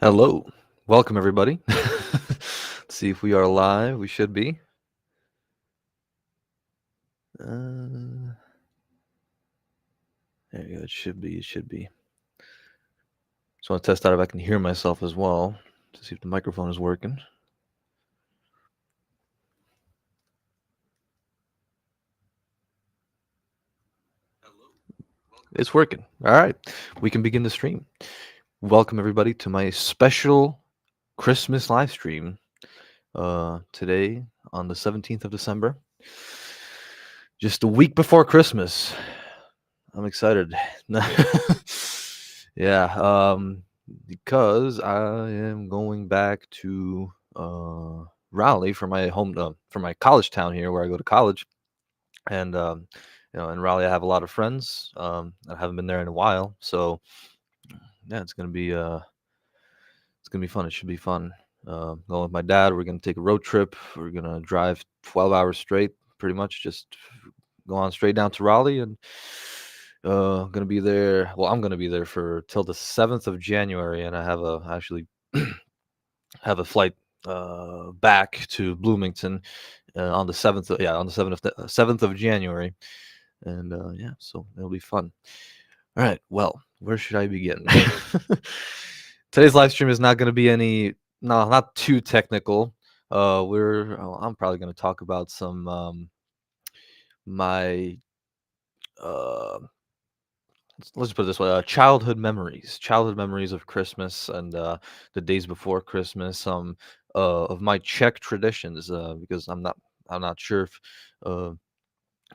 Hello. Welcome, everybody. Let's see if we are live. We should be. Uh, there you go. It should be. It should be. Just want to test out if I can hear myself as well to see if the microphone is working. It's working. All right. We can begin the stream. Welcome, everybody, to my special Christmas live stream today on the 17th of December. Just a week before Christmas. I'm excited. Yeah, because I am going back to Raleigh for my for my college town here where I go to college, and in Raleigh I have a lot of friends. I haven't been there in a while, so yeah, it's gonna be fun. It should be fun. Going with my dad, we're gonna take a road trip. We're gonna drive 12 hours straight, pretty much, just go on straight down to Raleigh and gonna be there. Well, I'm gonna be there for till the 7th of January, and I have actually have a flight back to Bloomington on the 7th. On the 7th of January, and yeah, so it'll be fun. All right, well, where should I begin? Today's live stream is not going to be not too technical. I'm probably going to talk about some my uh let's put it this way, childhood memories of Christmas and the days before Christmas, some of my Czech traditions, because I'm not sure if uh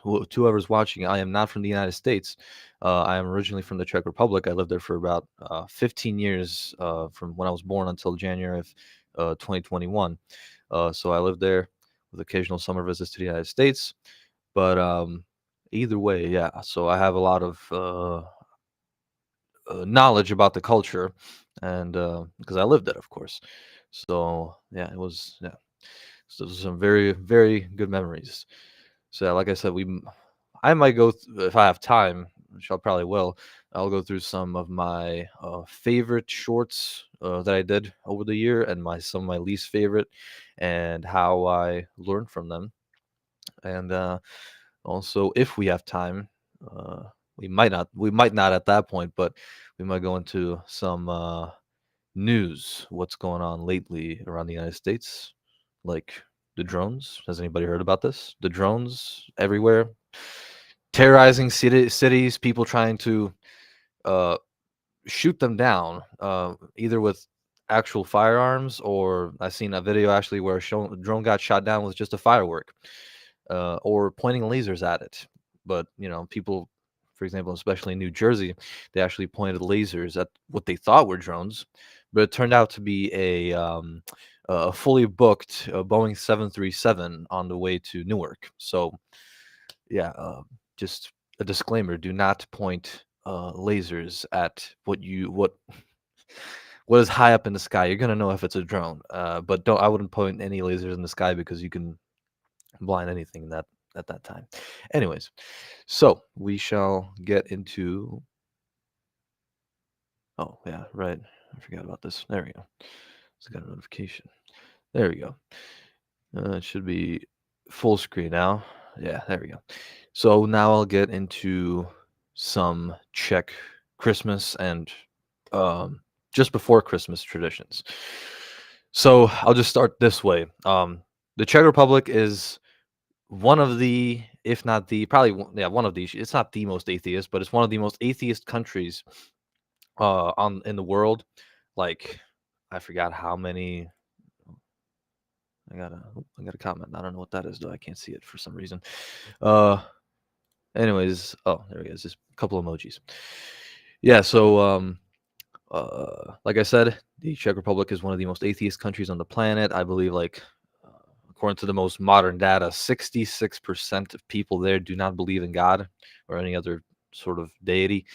whoever's watching, I am not from the United States. I am originally from the Czech Republic. I lived there for about 15 years, from when I was born until January of 2021. So I lived there with occasional summer visits to the United States. But either way, yeah. So I have a lot of knowledge about the culture, and because I lived it, of course. So yeah, it was yeah. So those are some very very good memories. So yeah, like I said, I might if I have time, which I probably will. I'll go through some of my favorite shorts that I did over the year, and some of my least favorite, and how I learned from them. And also, if we have time, uh, we might not at that point, but we might go into some news, what's going on lately around the United States, like the drones. Has anybody heard about this? The drones everywhere, terrorizing cities, people trying to uh, shoot them down, either with actual firearms, or I seen a video actually where a drone got shot down with just a firework, or pointing lasers at it. But people, for example, especially in New Jersey, they actually pointed lasers at what they thought were drones, but it turned out to be a fully booked Boeing 737 on the way to Newark. So yeah, just a disclaimer: do not point lasers at what is high up in the sky. You're gonna know if it's a drone, but don't. I wouldn't point any lasers in the sky because you can blind anything at that time. Anyways, so we shall get into. Oh yeah, right. I forgot about this. There we go. Just got a notification. There we go. It should be full screen now. Yeah, there we go. So now I'll get into some Czech Christmas and just before Christmas traditions. So I'll just start this way. The Czech Republic is one of the, if not the, probably one of these. It's not the most atheist, but it's one of the most atheist countries on in the world. Like, I forgot how many. I got a comment. I don't know what that is though. I can't see it for some reason. Uh, anyways, oh, there it is. Just a couple emojis. Yeah. So like I said, the Czech Republic is one of the most atheist countries on the planet. I believe, like, according to the most modern data, 66% of people there do not believe in God or any other sort of deity,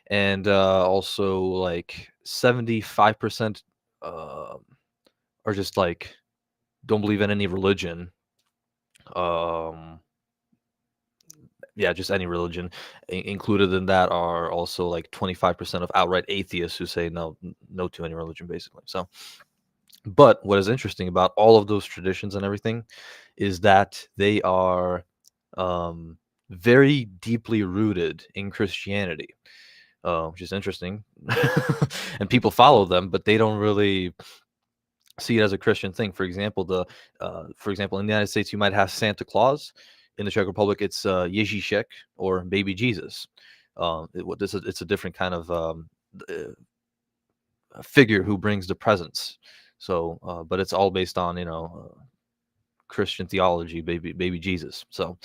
and also like 75% are just like don't believe in any religion. Um, Yeah, just any religion. Included in that are also like 25% of outright atheists who say no, no to any religion, basically. So, but what is interesting about all of those traditions and everything is that they are um, very deeply rooted in Christianity, which is interesting. And people follow them, but they don't really see it as a Christian thing. For example, in the United States, you might have Santa Claus. In the Czech Republic, it's Ježíšek or Baby Jesus. It's a different kind of figure who brings the presents. So, but it's all based on Christian theology, baby Jesus. So,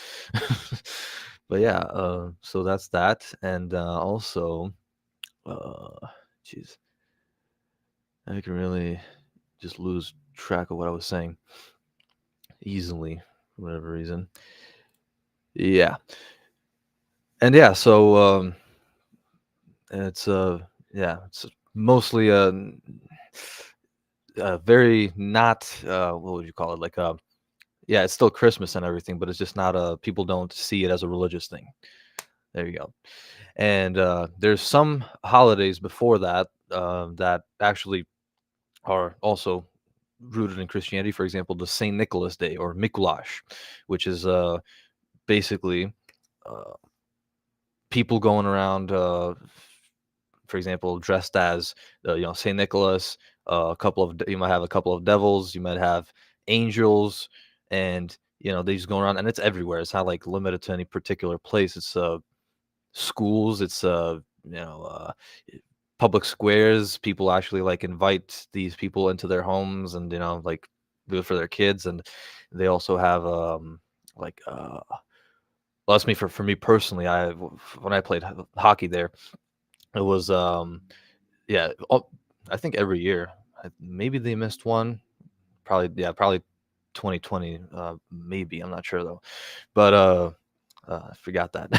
but yeah, so that's that, and also, jeez, I can really just lose track of what I was saying easily for whatever reason. Yeah, and yeah, so it's yeah, it's mostly very not what would you call it, like yeah, it's still Christmas and everything, but it's just not people don't see it as a religious thing. There you go. And there's some holidays before that that actually are also rooted in Christianity. For example, the Saint Nicholas Day or Mikuláš, which is basically uh, people going around, for example, dressed as Saint Nicholas. You might have a couple of devils, you might have angels, and they just go around, and it's everywhere. It's not like limited to any particular place. It's schools. It's public squares. People actually like invite these people into their homes, and like do it for their kids. And they also have like well, that's me for me personally. When I played hockey there, it was yeah. I think every year. Maybe they missed one. Probably, yeah, probably 2020. Maybe, I'm not sure though. But I forgot that.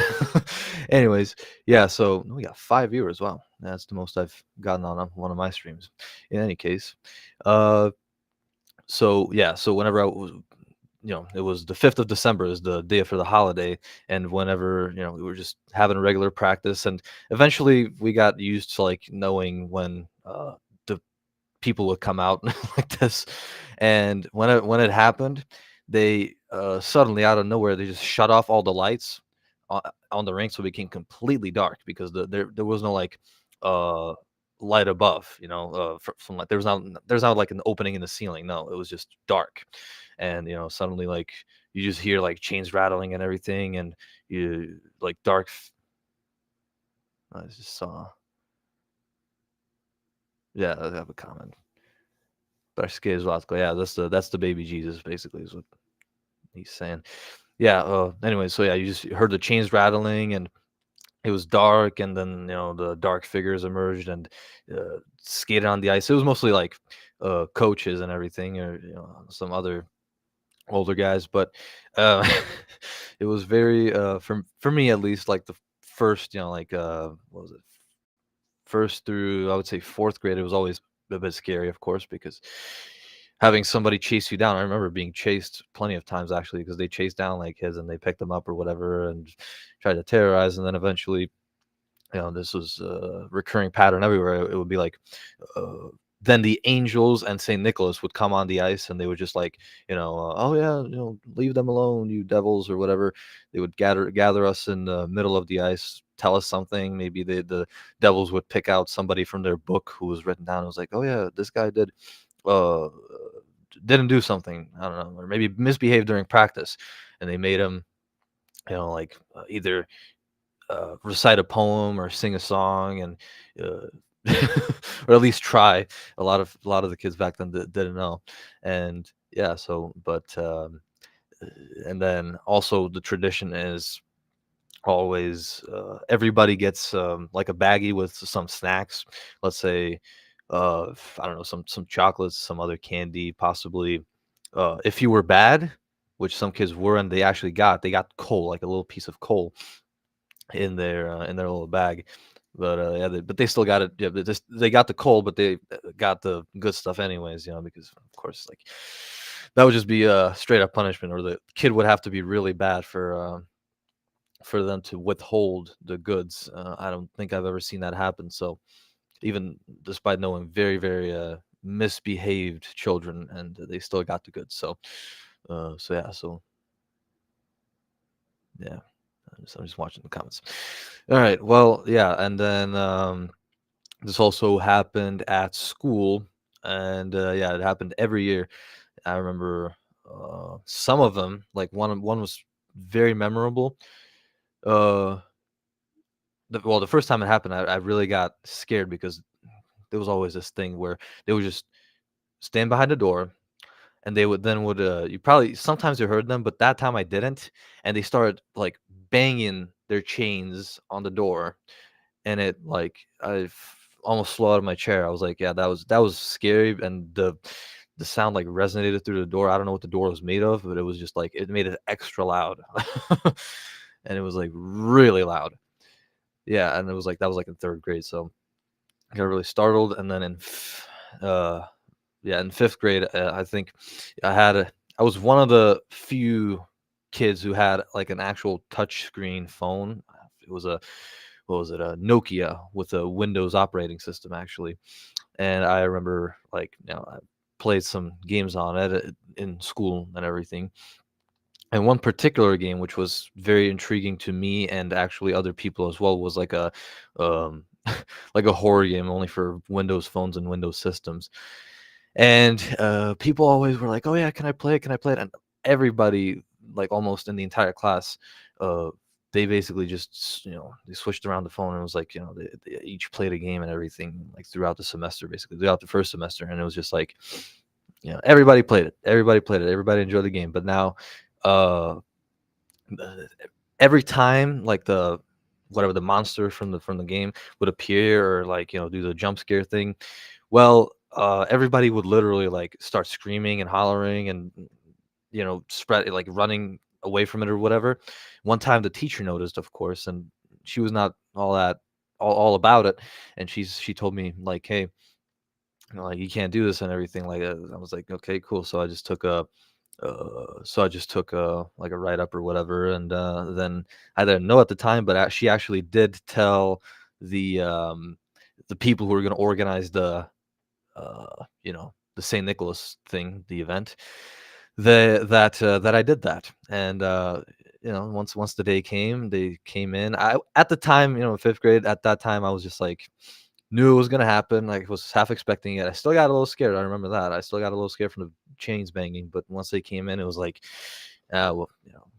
Anyways, yeah. So we got 5 viewers. Wow, that's the most I've gotten on one of my streams. In any case, uh, so yeah. So whenever I was, it was the 5th of December is the day for the holiday, and whenever we were just having a regular practice, and eventually we got used to like knowing when the people would come out like this. And when it happened, they suddenly out of nowhere they just shut off all the lights on, on the rink, so it became completely dark because there was no like uh light above, from like there's not like an opening in the ceiling. No, it was just dark. And suddenly like you just hear like chains rattling and everything, and you like I just saw, yeah, I have a comment. Barskis Latko. Yeah, that's the baby Jesus, basically, is what he's saying. Yeah. Anyway, so yeah, you just heard the chains rattling, and it was dark, and then the dark figures emerged and skated on the ice. It was mostly like coaches and everything, or some other older guys, but uh, it was very for me at least, like the first, like what was it, first through I would say fourth grade, it was always a bit scary, of course, because having somebody chase you down. I remember being chased plenty of times actually, because they chased down like kids and they picked them up or whatever and tried to terrorize. And then eventually, this was a recurring pattern everywhere. It would be like, uh, then the angels and Saint Nicholas would come on the ice, and they would just like, oh yeah, leave them alone, you devils, or whatever. They would gather us in the middle of the ice, tell us something. Maybe the devils would pick out somebody from their book who was written down. It was like, oh yeah, this guy uh didn't do something, I don't know, or maybe misbehaved during practice, and they made him, like either recite a poem or sing a song, and or at least try. A lot of the kids back then didn't know. And yeah, so but and then also the tradition is always everybody gets like a baggie with some snacks. Let's say I don't know, some chocolates, some other candy, possibly. If you were bad, which some kids were, and they got coal, like a little piece of coal in their little bag. But yeah, but they still got it. Yeah, they got the coal, but they got the good stuff anyways. Because of course, like that would just be a straight up punishment, or the kid would have to be really bad for for them to withhold the goods. I don't think I've ever seen that happen. So even despite knowing very, very misbehaved children, and they still got the goods. So yeah, so yeah, I'm just watching the comments. All right, well, yeah, and then this also happened at school, and yeah, it happened every year. I remember some of them, like one was very memorable. Uh, well, the first time it happened, I really got scared because there was always this thing where they would just stand behind the door, and they would you probably sometimes you heard them, but that time I didn't, and they started like banging their chains on the door, and it like almost flew out of my chair. I was like, yeah, that was scary, and the sound like resonated through the door. I don't know what the door was made of, but it was just like it made it extra loud, and it was like really loud. Yeah, and it was like that was like in third grade, so I got really startled. And then uh, yeah, in fifth grade, I think I had a I was one of the few kids who had like an actual touch screen phone. It was a what was it? A Nokia with a Windows operating system actually. And I remember like I played some games on it in school and everything. And one particular game which was very intriguing to me and actually other people as well was like a um like a horror game only for Windows phones and Windows systems. And people always were like, "Oh yeah, can I play it? Can I play it?" And everybody, like almost in the entire class, uh, they basically just they switched around the phone, and it was like they each played a game and everything like throughout the semester, basically throughout the first semester, and it was just like everybody played it, everybody played it, everybody enjoyed the game. But now, uh, uh, every time like the whatever the monster from the game would appear or like do the jump scare thing, well, everybody would literally like start screaming and hollering and spread like running away from it or whatever. One time the teacher noticed, of course, and she was not all about it, and she told me like, "Hey, like you can't do this and everything like that." I was like, "Okay, cool." So I just took like a write up or whatever, and then I didn't know at the time, but she actually did tell the the people who were going to organize the St. Nicholas thing, the event, that I did that. And once the day came, they came in. I At the time, in fifth grade, at that time, I was just like knew it was gonna happen. Like was half expecting it. I still got a little scared. I remember that. I still got a little scared from the chains banging, but once they came in, it was like, well,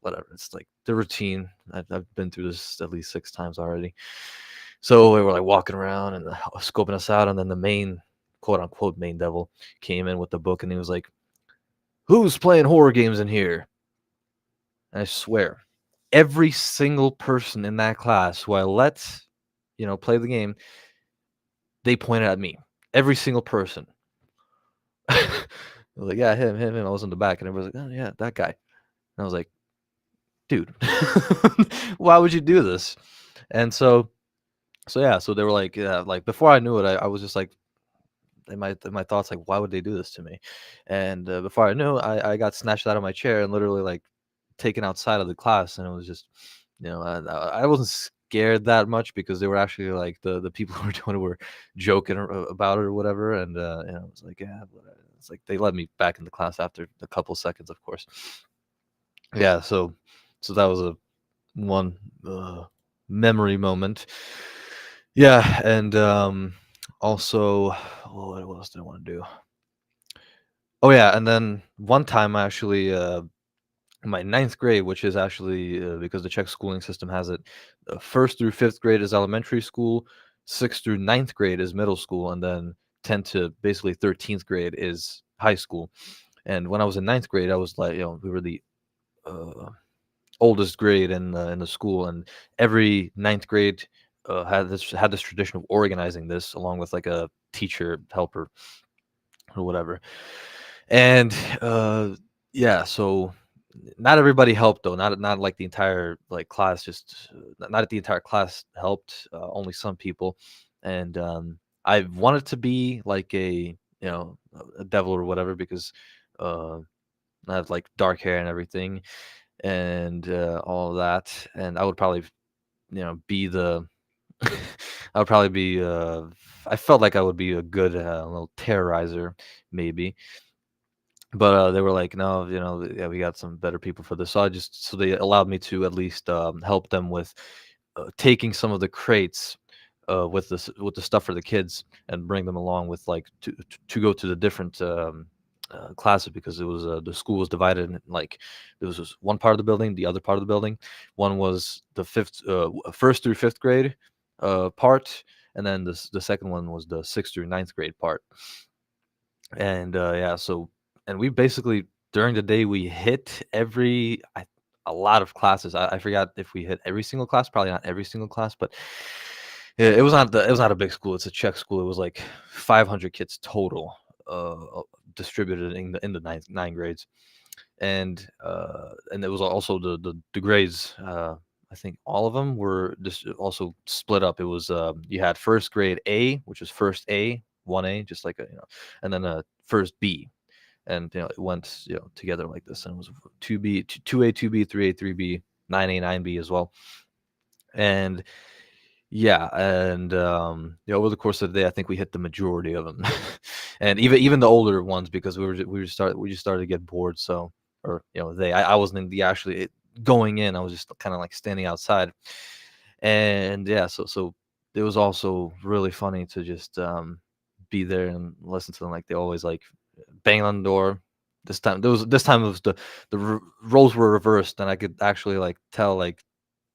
whatever. It's like the routine. I've been through this at least 6 times already. So we were like walking around and scoping us out, and then the main quote unquote main devil came in with the book, and he was like, "Who's playing horror games in here?" And I swear, every single person in that class who I let, play the game, they pointed at me. Every single person. I was like, "Yeah, him." I was in the back, and everybody was like, "Oh yeah, that guy." And I was like, "Dude, why would you do this?" And so yeah, so they were like, yeah, like before I knew it, I was just like, in my thoughts, like, why would they do this to me? And before I knew, I got snatched out of my chair and literally like taken outside of the class, and it was just, I wasn't scared that much because they were actually like the people who were doing it were joking about it or whatever, and it was like, yeah, whatever. It's like they let me back in the class after a couple seconds, of course. Yeah, so that was a one memory moment. Yeah, and also, what else did I want to do? Oh yeah, and then one time I actually in my ninth grade, which is actually because the Czech schooling system has it, first through fifth grade is elementary school, sixth through ninth grade is middle school, and then 10th to basically 13th grade is high school. And when I was in ninth grade, I was like, we were the uh, oldest grade in the school, and every ninth grade had this tradition of organizing this along with like a teacher helper or whatever. And yeah, so not everybody helped though. Not like the entire like class. Just not the entire class helped. Only some people. And I wanted to be like a devil or whatever because uh, I have like dark hair and everything. and all of that. And I would probably, be the I would probably be. I felt like I would be a good little terrorizer, maybe. But they were like, no, yeah, we got some better people for this. So they allowed me to at least help them with taking some of the crates with the stuff for the kids and bring them along with like to go to the different classes, because it was the school was divided in like there was this one part of the building, the other part of the building. One was the first through fifth grade part, and then the second one was the sixth through ninth grade part. And yeah, so and we basically during the day we hit a lot of classes. I forgot if we hit every single class, probably not every single class, but it was not a big school. It's a Czech school. It was like 500 kids total, distributed in the nine grades, and it was also the grades. I think all of them were just also split up. It was you had first grade A, which was first A, 1A, just like and then first B, and it went together like this, and it was 2B, 2A, 2B, 3A, 3B, 9A, 9B as well, and yeah, and over the course of the day, I think we hit the majority of them, and even the older ones, because we just started to get bored. So, or I wasn't in the actually going in. I was just kind of like standing outside, and yeah, so it was also really funny to just be there and listen to them. Like they always like bang on the door. This time it was roles were reversed, and I could actually like tell like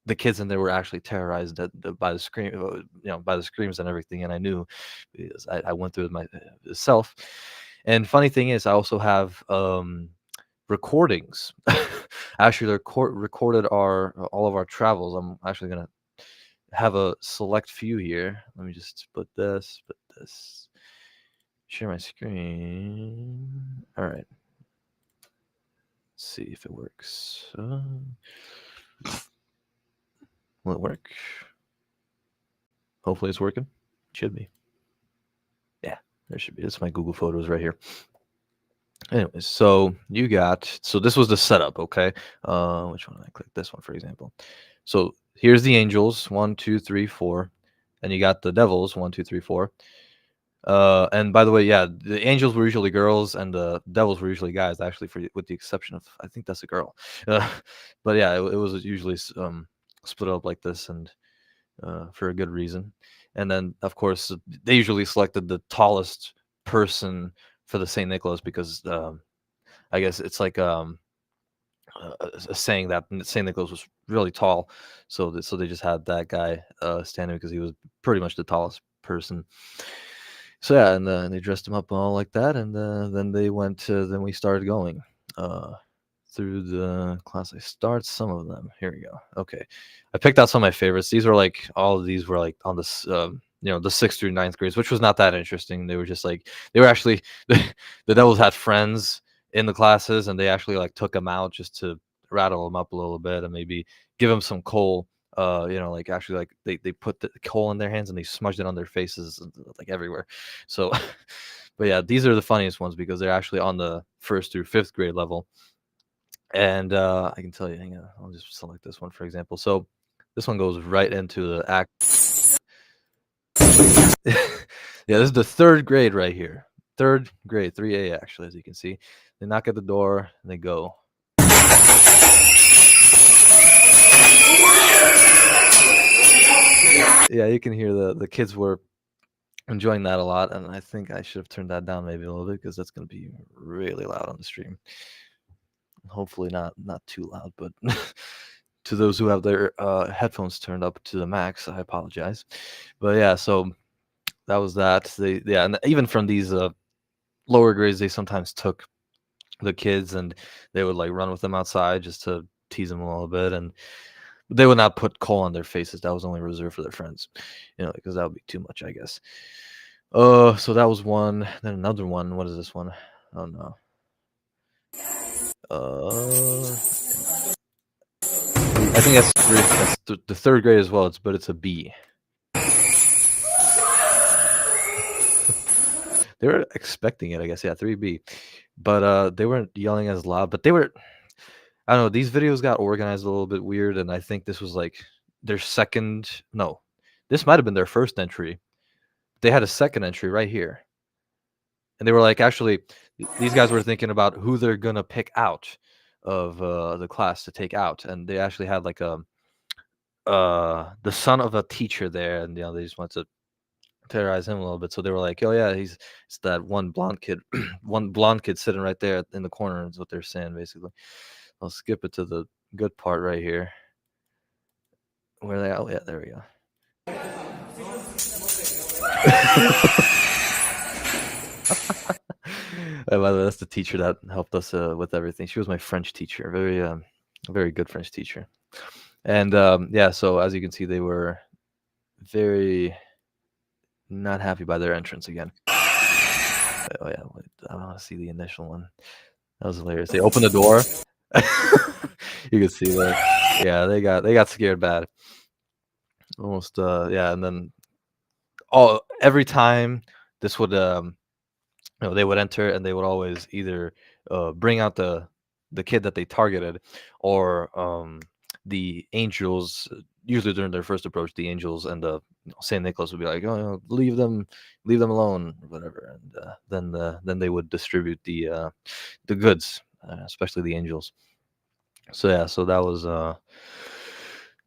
the kids in there were actually terrorized by the by the screams and everything, and I knew because I went through it myself. And funny thing is, I also have recordings. Actually, recorded our all of our travels. I'm actually gonna have a select few here. Let me just put this, share my screen. All right, let's see if it works. Will it work? Hopefully, it's working. Should be. Yeah, there should be. It's my Google Photos right here. Anyways, so this was the setup, okay? Which one? I click this one, for example. So here's the angels, one, two, three, four, and you got the devils, one, two, three, four. And by the way, yeah, the angels were usually girls, and the devils were usually guys. Actually, with the exception of I think that's a girl. Uh, but yeah, it was usually split up like this, and for a good reason. And then, of course, they usually selected the tallest person for the Saint Nicholas because I guess it's like a saying that Saint Nicholas was really tall, so they just had that guy standing because he was pretty much the tallest person. So yeah, and they dressed him up all like that, and then they went. Then we started going. Uh, through the class. I start some of them. Here we go. Okay, I picked out some of my favorites. These were like all of these were like on this, the sixth through ninth grades, which was not that interesting. They were just like they were actually the devils had friends in the classes, and they actually like took them out just to rattle them up a little bit and maybe give them some coal. Like actually like they put the coal in their hands and they smudged it on their faces like everywhere. So, but yeah, these are the funniest ones because they're actually on the first through fifth grade level. And I can tell you, hang on, I'll just select this one for example. So this one goes right into the act. Yeah, this is the third grade right here. Third grade, 3A actually, as you can see. They knock at the door and they go. Yeah, you can hear the kids were enjoying that a lot, and I think I should have turned that down maybe a little bit because that's going to be really loud on the stream. Hopefully not too loud, but to those who have their headphones turned up to the max, I apologize. But yeah, so that was that. And even from these lower grades, they sometimes took the kids and they would like run with them outside just to tease them a little bit, and they would not put coal on their faces. That was only reserved for their friends, because that would be too much, I guess. So that was one. Then another one. What is this one? Oh no. I think that's the third grade as well. But it's a B. They were expecting it, I guess. Yeah, 3B. But they weren't yelling as loud. But they were. I don't know, these videos got organized a little bit weird, and I think this was, like, their second no, this might have been their first entry. They had a second entry right here, and they were like, actually, these guys were thinking about who they're gonna pick out of, the class to take out, and they actually had, like, the son of a teacher there, and, they just wanted to terrorize him a little bit, so they were like, "Oh, yeah, it's that one blonde kid one blonde kid sitting right there in the corner," is what they're saying, basically. I'll skip it to the good part right here. Where they oh, yeah, there we go. By the way, that's the teacher that helped us, with everything. She was my French teacher, very good French teacher. And, yeah, so as you can see, they were very not happy by their entrance again. Oh, yeah, wait, I wanna see the initial one. That was hilarious. They opened the door. You can see that. Yeah, they got scared bad. Almost, yeah, and then every time this would, they would enter and they would always either bring out the kid that they targeted, or the angels. Usually during their first approach, the angels and the Saint Nicholas would be like, "Oh, leave them alone," or whatever, and then they would distribute the goods, especially the angels. So yeah, so that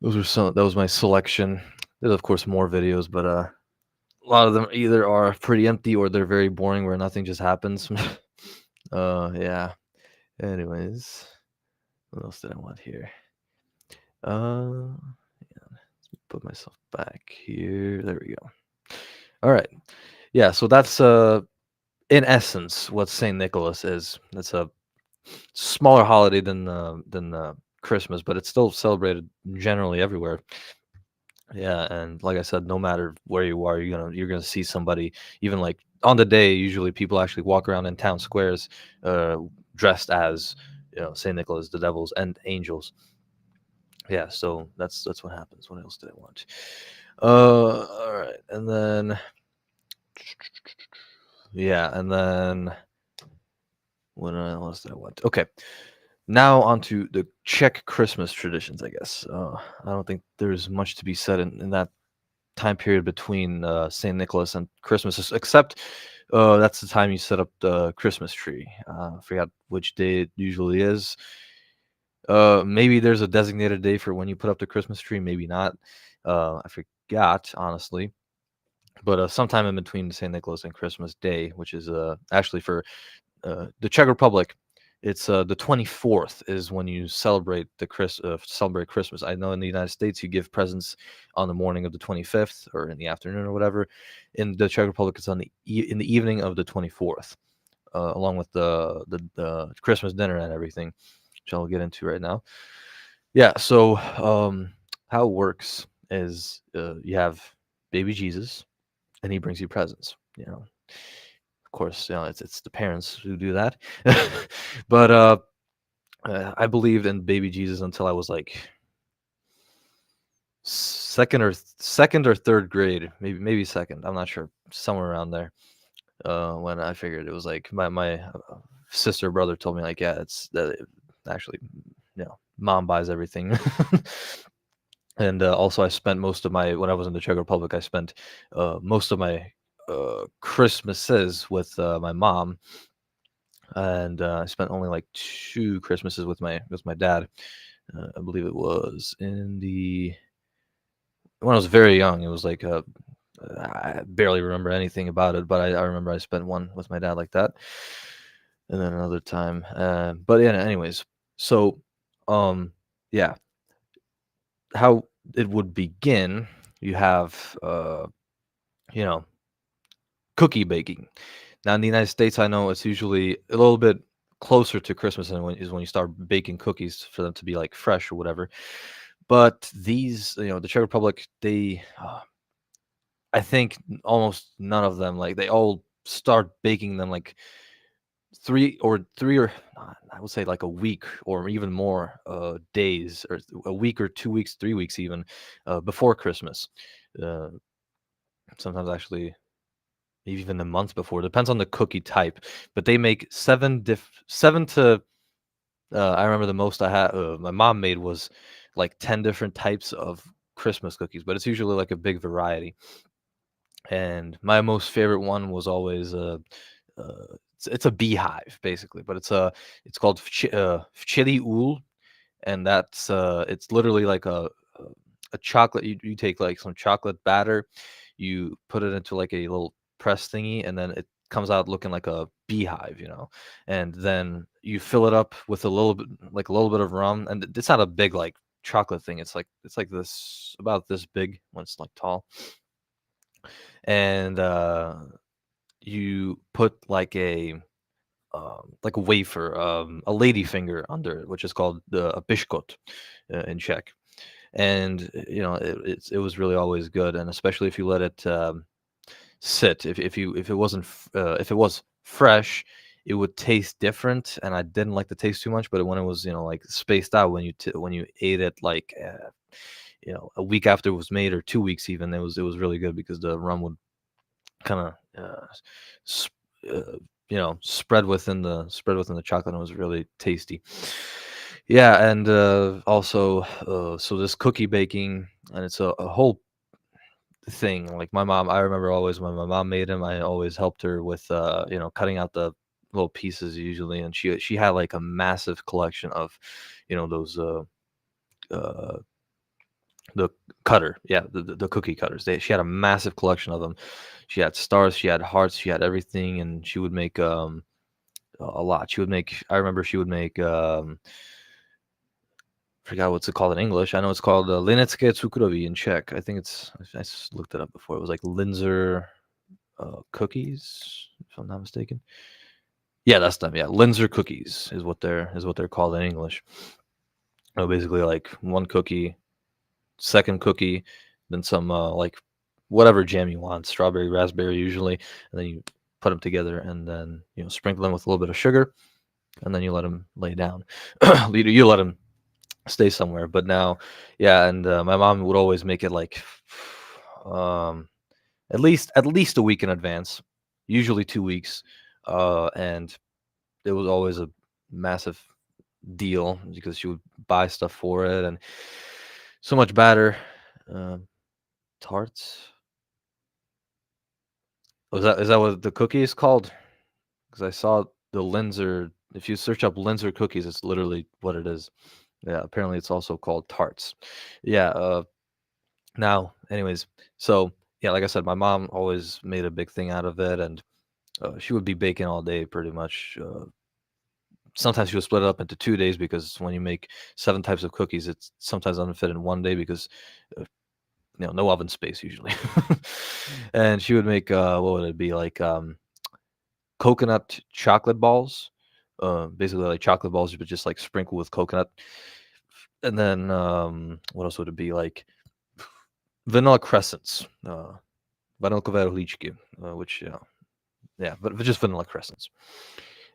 was my selection. There's of course more videos, but a lot of them either are pretty empty or they're very boring where nothing just happens. Yeah. Anyways, what else did I want here? Uh, yeah, put myself back here. There we go. All right. Yeah. So that's in essence what Saint Nicholas is. That's a smaller holiday than Christmas, but it's still celebrated generally everywhere. Yeah, and like I said, no matter where you are, you're gonna see somebody. Even like on the day, usually people actually walk around in town squares, uh, dressed as Saint Nicholas, the devils, and angels. Yeah, so that's what happens. What else did I want? All right, and then yeah, and then what else did I want? Okay, now onto the Czech Christmas traditions. I guess I don't think there's much to be said in that time period between Saint Nicholas and Christmas, except that's the time you set up the Christmas tree. I forgot which day it usually is. Maybe there's a designated day for when you put up the Christmas tree, maybe not. I forgot, honestly. But sometime in between Saint Nicholas and Christmas Day, which is actually for the Czech Republic, it's the 24th is when you celebrate Christmas. I know in the United States you give presents on the morning of the 25th or in the afternoon or whatever. In the Czech Republic, it's in the evening of the 24th, along with the Christmas dinner and everything, which I'll get into right now. Yeah. So how it works is you have baby Jesus, and he brings you presents. Of course, it's the parents who do that. But I believed in baby Jesus until I was like second or third grade, maybe second. I'm not sure, somewhere around there. When I figured it was like my sister or brother told me like, yeah, it's that actually, mom buys everything. And also, I spent most of my when I was in the Czech Republic, I spent most of my Christmases with my mom, and I spent only like 2 Christmases with my dad. I believe it was in the when I was very young. It was like I barely remember anything about it, but I remember I spent one with my dad like that, and then another time. But yeah, anyways, so yeah, how it would begin. You have you know cookie baking. Now in the United States, I know it's usually a little bit closer to Christmas and when you start baking cookies for them to be like fresh or whatever. But these, the Czech Republic, they, I think almost none of them, like they all start baking them like three or I would say like a week or even more days, or a week or 2 weeks, 3 weeks even before Christmas. Uh, Sometimes actually maybe even a month before. Depends on the cookie type, but they make seven to I remember the most I had my mom made was like 10 different types of Christmas cookies, but it's usually like a big variety. And my most favorite one was always it's a beehive basically, but it's called chili ul, and that's it's literally like a a chocolate. You take like some chocolate batter, you put it into like a little press thingy, and then it comes out looking like a beehive, and then you fill it up with a little bit, like a little bit of rum, and it's not a big like chocolate thing. It's like this, about this big when it's like tall, and you put like a wafer, a lady finger under it, which is called a bishkot in Czech. And it was really always good, and especially if you let it sit. If it wasn't if it was fresh, it would taste different, and I didn't like the taste too much. But when it was like spaced out, when you ate it like a week after it was made, or 2 weeks even, it was really good because the rum would kind of sp- uh, spread within the chocolate, and it was really tasty. Yeah, and also, so this cookie baking, and it's a whole thing. Like my mom, I remember always when my mom made them, I always helped her with cutting out the little pieces usually, and she had like a massive collection of those uh the cutter, yeah, the cookie cutters. She had a massive collection of them. She had stars, she had hearts, she had everything, and she would make a lot. She would make. I remember she would make. Forgot what's it called in English. I know it's called Lineckie cukroví in Czech. I think I looked it up before. It was like Linzer cookies, if I'm not mistaken. Yeah, that's them. Yeah, Linzer cookies is what they're called in English. Basically, like one cookie, second cookie, then some like whatever jam you want, strawberry, raspberry usually, and then you put them together, and then sprinkle them with a little bit of sugar, and then you let them lay down. You let them stay somewhere. But now, yeah, and my mom would always make it like um, at least a week in advance, usually 2 weeks, and it was always a massive deal because she would buy stuff for it, and so much batter. Um, Tarts. Is that what the cookie is called? Because I saw the Linzer. If you search up Linzer cookies, it's literally what it is. Yeah, apparently it's also called tarts. Yeah. Now, anyways, so yeah, like I said, my mom always made a big thing out of it, and she would be baking all day pretty much. Sometimes she would split it up into 2 days because when you make 7 types of cookies, it's sometimes doesn't fit in one day because uh, no oven space usually. And she would make what would it be like coconut chocolate balls, basically like chocolate balls, but just like sprinkled with coconut. And then what else would it be like? Vanilla crescents, vanilkové rohlíčky, which yeah, but just vanilla crescents.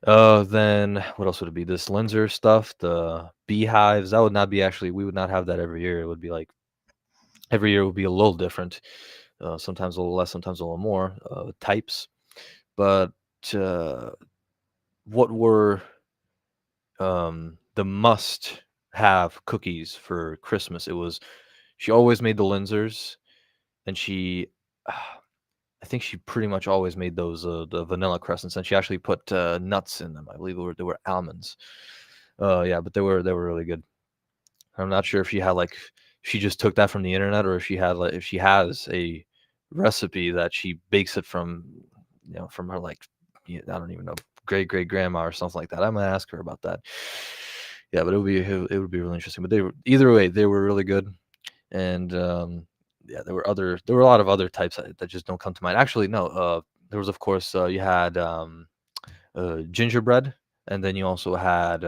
Then what else would it be? This Linzer stuff, the beehives. That would not be actually. We would not have that every year. It would be like every year would be a little different. Sometimes a little less, sometimes a little more types. But uh, what were the must-have cookies for Christmas? It was she always made the Linzers, and I think she pretty much always made those the vanilla crescents, and she actually put nuts in them. I believe they were almonds. Yeah, but they were really good. I'm not sure if she had like she just took that from the internet, or if she has a recipe that she bakes it from from her like I don't even know, great great grandma or something like that. I'm gonna ask her about that. Yeah, but it would be really interesting. But they were either way they were really good, and yeah, there were a lot of other types that just don't come to mind. Actually, no, there was of course you had gingerbread, and then you also had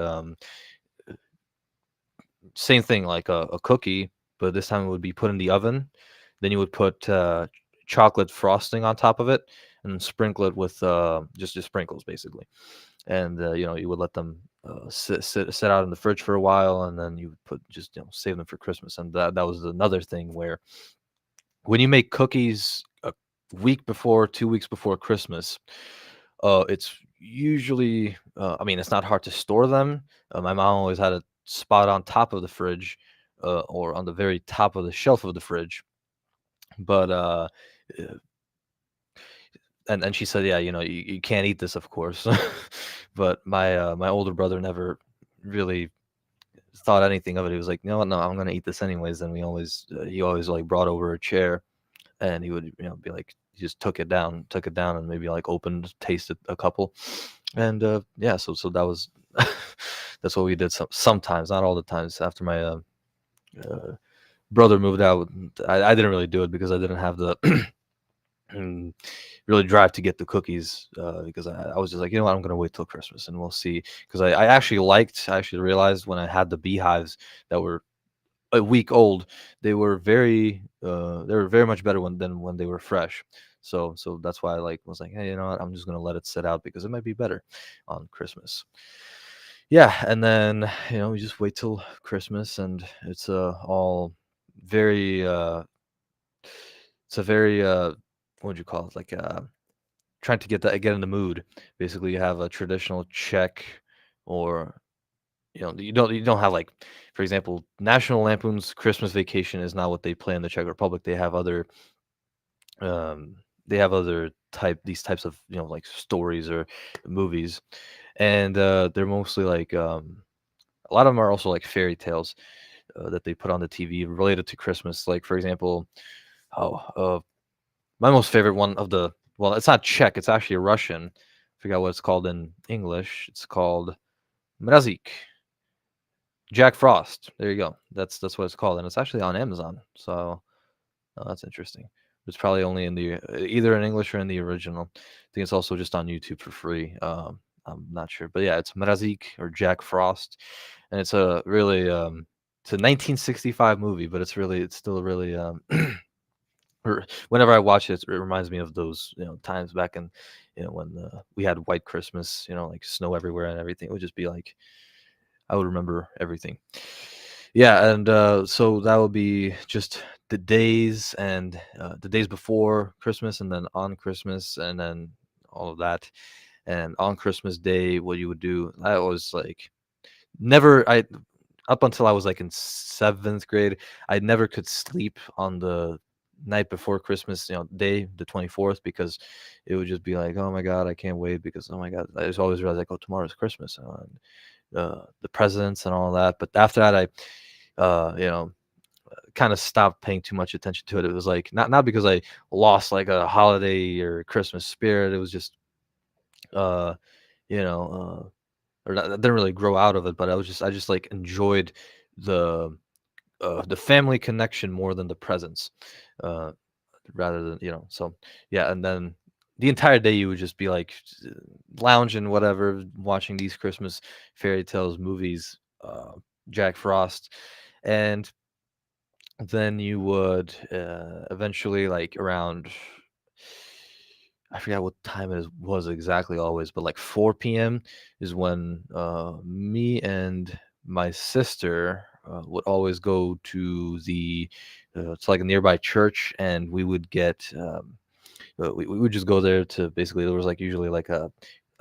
same thing like a cookie, but this time it would be put in the oven. Then you would put chocolate frosting on top of it and sprinkle it with just sprinkles basically. And you would let them sit out in the fridge for a while, and then you would put just save them for Christmas. And that was another thing where when you make cookies a week before, 2 weeks before Christmas, it's usually, I mean, it's not hard to store them. My mom always had a spot on top of the fridge, or on the very top of the shelf of the fridge. But uh, and she said, yeah, you can't eat this, of course. But my older brother never really thought anything of it. He was like, you know what, no, I'm gonna eat this anyways. And he always like brought over a chair, and he would be like, he just took it down, and maybe like opened, tasted a couple, and yeah, so that was that's what we did sometimes, not all the times. After my uh, brother moved out, I didn't really do it because I didn't have the really drive to get the cookies, because I was just like, you know what, I'm gonna wait till Christmas and we'll see. Because I actually realized when I had the beehives that were a week old, they were very much better than when they were fresh. So that's why I like was like, hey, you know what, I'm just gonna let it sit out because it might be better on Christmas. Yeah, and then we just wait till Christmas, and it's all very it's a very what would you call it, like trying to get in the mood. Basically, you have a traditional Czech, or you don't have, like, for example, National Lampoon's Christmas Vacation is not what they play in the Czech Republic. Um they have other these types of, like, stories or movies, and they're mostly like, a lot of them are also like fairy tales, that they put on the TV related to Christmas. Like, for example, oh, my most favorite one of the well, it's not Czech, it's actually Russian. I forgot what it's called in English. It's called Mrazik, Jack Frost. There you go. That's what it's called, and it's actually on Amazon. So, oh, that's interesting. It's probably only in the either in English or in the original. I think it's also just on YouTube for free. I'm not sure, but yeah, it's Mrazik or Jack Frost, and it's a 1965 movie, but it's still really whenever I watch it, it reminds me of those times back in when we had White Christmas, like snow everywhere and everything. It would just be like I would remember everything. Yeah, and so that would be just the days before Christmas, and then on Christmas, and then all of that. And on Christmas Day, what you would do, I was like, never, I up until I was like in seventh grade, I never could sleep on the night before Christmas, day, the 24th, because it would just be like, oh my God, I can't wait, because oh my God, I just always realize like, oh, tomorrow's Christmas, the presents and all that. But after that, I, kind of stopped paying too much attention to it. It was like not because I lost like a holiday or Christmas spirit. It was just, uh, you know, or I didn't really grow out of it, but I just like enjoyed the the family connection more than the presents, uh, rather than So yeah, and then the entire day you would just be like lounging, whatever, watching these Christmas fairy tales, movies, Jack Frost, and then you would eventually, like, around, I forgot what time was exactly always, but like 4 p.m. is when me and my sister would always go to like a nearby church, and we would get we would just go there to basically, there was like usually like a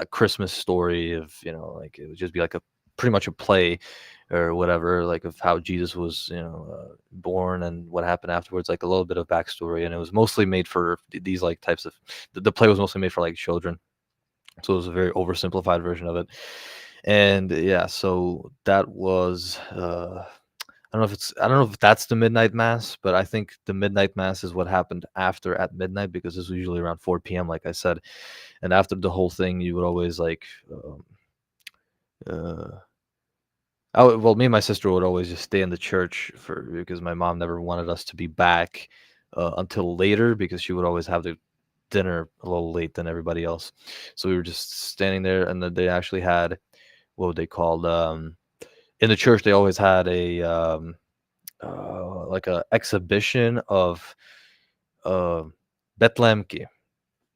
Christmas story of, like it would just be like a pretty much a play or whatever, like of how Jesus was, born and what happened afterwards, like a little bit of backstory. And it was mostly made for these like types of, the play was mostly made for like children. So it was a very oversimplified version of it. And yeah, so that was, I don't know if that's the midnight mass, but I think the midnight mass is what happened after at midnight, because this was usually around 4 p.m., like I said. And after the whole thing, you would always like, uh, well, me and my sister would always just stay in the church because my mom never wanted us to be back until later, because she would always have the dinner a little late than everybody else. So we were just standing there, and then they actually had, what would they called, in the church they always had a like a exhibition of uh, Betlemki.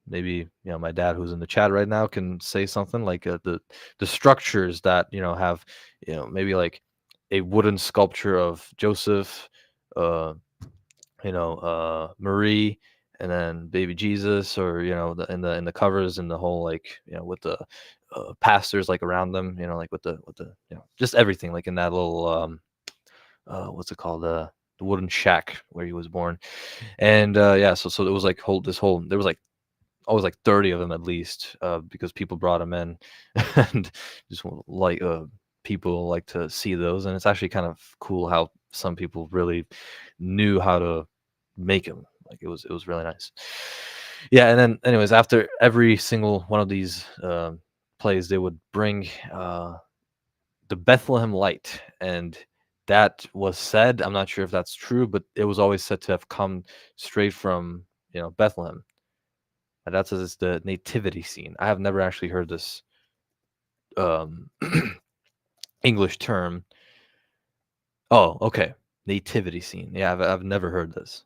Maybe my dad, who's in the chat right now, can say something like the structures that have maybe like a wooden sculpture of Joseph, uh, Marie, and then baby Jesus, or in the covers, and the whole, like, with the pastors like around them, like with the just everything, like in that little what's it called, the wooden shack where he was born. And yeah, so it was like whole this whole there was like always like 30 of them at least, because people brought them in, and just like people like to see those, and it's actually kind of cool how some people really knew how to make them. Like it was really nice. Yeah, and then anyways, after every single one of these plays, they would bring the Bethlehem light, and that was said. I'm not sure if that's true, but it was always said to have come straight from Bethlehem. And that's as the nativity scene. I have never actually heard this um, English term. Oh, okay, nativity scene. Yeah, I've never heard this.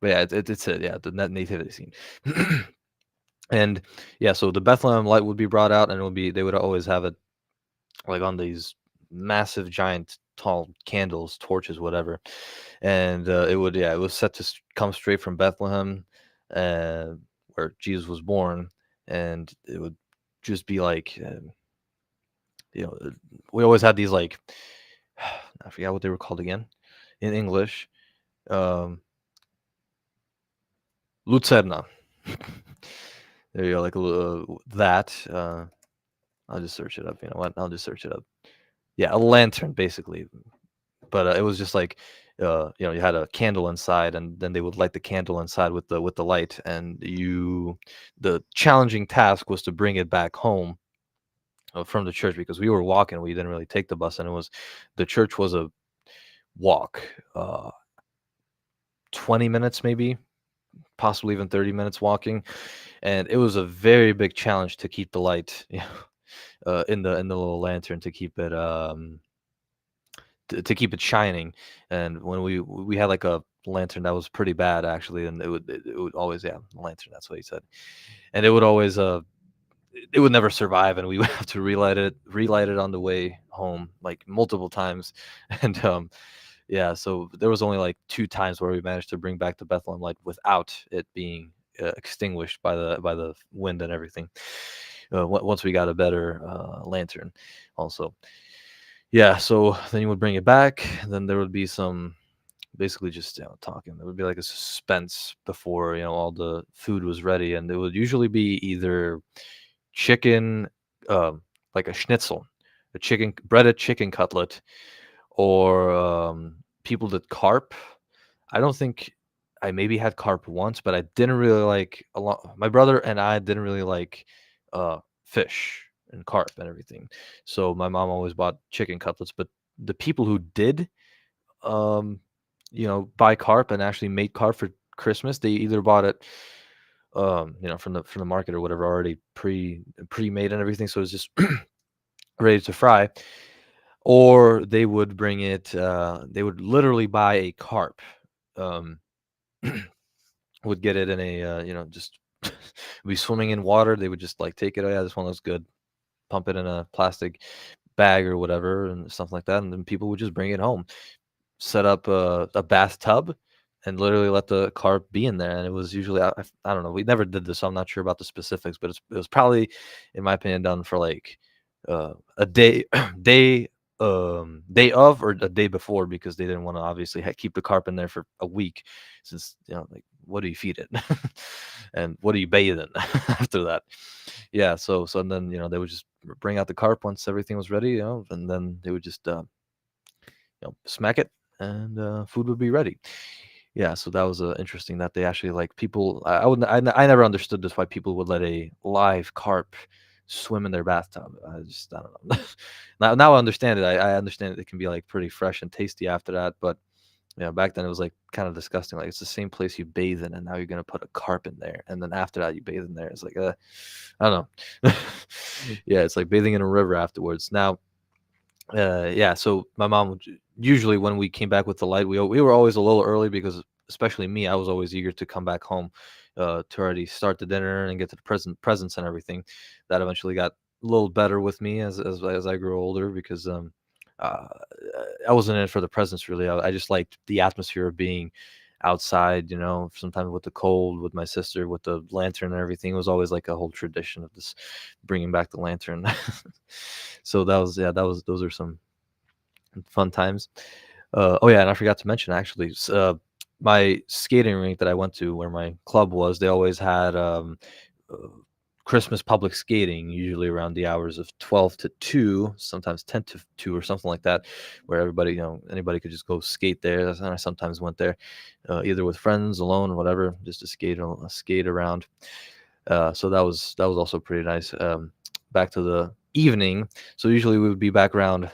But yeah, it's it. Yeah, the nativity scene. And yeah, so the Bethlehem light would be brought out, and they would always have it like on these massive, giant, tall candles, torches, whatever. And it was set to come straight from Bethlehem, uh, where Jesus was born, and it would just be like, you know, uh, we always had these like, I forgot what they were called again in English, um, lucerna. There you go, like that. I'll just search it up. You know what? I'll just search it up. Yeah, a lantern, basically. But it was just like, you had a candle inside, and then they would light the candle inside with the light, and the challenging task was to bring it back home from the church, because we were walking. We didn't really take the bus, and the church was a walk, 20 minutes maybe, possibly even 30 minutes walking, and it was a very big challenge to keep the light, in the little lantern, to keep it to keep it shining. And when we had like a lantern that was pretty bad actually, and it would always, yeah, lantern, that's what he said. And it would always it would never survive, and we would have to relight it on the way home like multiple times. And yeah, so there was only like two times where we managed to bring back the Bethlehem light without it being extinguished by the wind and everything. Once we got a better lantern, also. Yeah, so then you would bring it back, and then there would be some, basically just talking. There would be like a suspense before all the food was ready, and it would usually be either chicken, um, like a schnitzel, a chicken breaded chicken cutlet, or people did carp. I don't think I maybe had carp once, but I didn't really like a lot. My brother and I didn't really like fish and carp and everything. So my mom always bought chicken cutlets, but the people who did um buy carp and actually made carp for Christmas, they either bought it from the market or whatever, already pre-made and everything, so it's just ready to fry, or they would bring it, they would literally buy a carp, um would get it in a, just be swimming in water. They would just like take it. Oh yeah, this one looks good. Pump it in a plastic bag or whatever and stuff like that. And then people would just bring it home, set up a bathtub, and literally let the carp be in there. And it was usually, I don't know. We never did this, so I'm not sure about the specifics, but it was probably, in my opinion, done for like a day, day of, or a day before, because they didn't want to obviously keep the carp in there for a week, since like, what do you feed it, and what do you bathe in after that? Yeah, so and then they would just bring out the carp once everything was ready, and then they would just smack it, and food would be ready. Yeah, so that was interesting that they actually, like, people. I never understood this, why people would let a live carp swim in their bathtub. I don't know. Now I understand it. I understand it can be like pretty fresh and tasty after that, but back then it was like kind of disgusting. Like, it's the same place you bathe in, and now you're gonna put a carp in there, and then after that you bathe in there. It's like, I don't know. Yeah, it's like bathing in a river afterwards. Now, yeah, so my mom would usually, when we came back with the light, we were always a little early, because especially me, I was always eager to come back home, to already start the dinner and get to the presents and everything. That eventually got a little better with me as I grew older, because uh, I wasn't in it for the presents really. I just liked the atmosphere of being outside, sometimes with the cold, with my sister, with the lantern and everything. It was always like a whole tradition of this bringing back the lantern. So that was, yeah, those are some fun times. Oh yeah, and I forgot to mention actually, my skating rink that I went to, where my club was, they always had uh, Christmas public skating, usually around the hours of 12 to 2, sometimes 10 to 2 or something like that, where everybody, anybody could just go skate there. And I sometimes went there, either with friends, alone, or whatever, just to skate around. So that was also pretty nice. Back to the evening. So usually we would be back around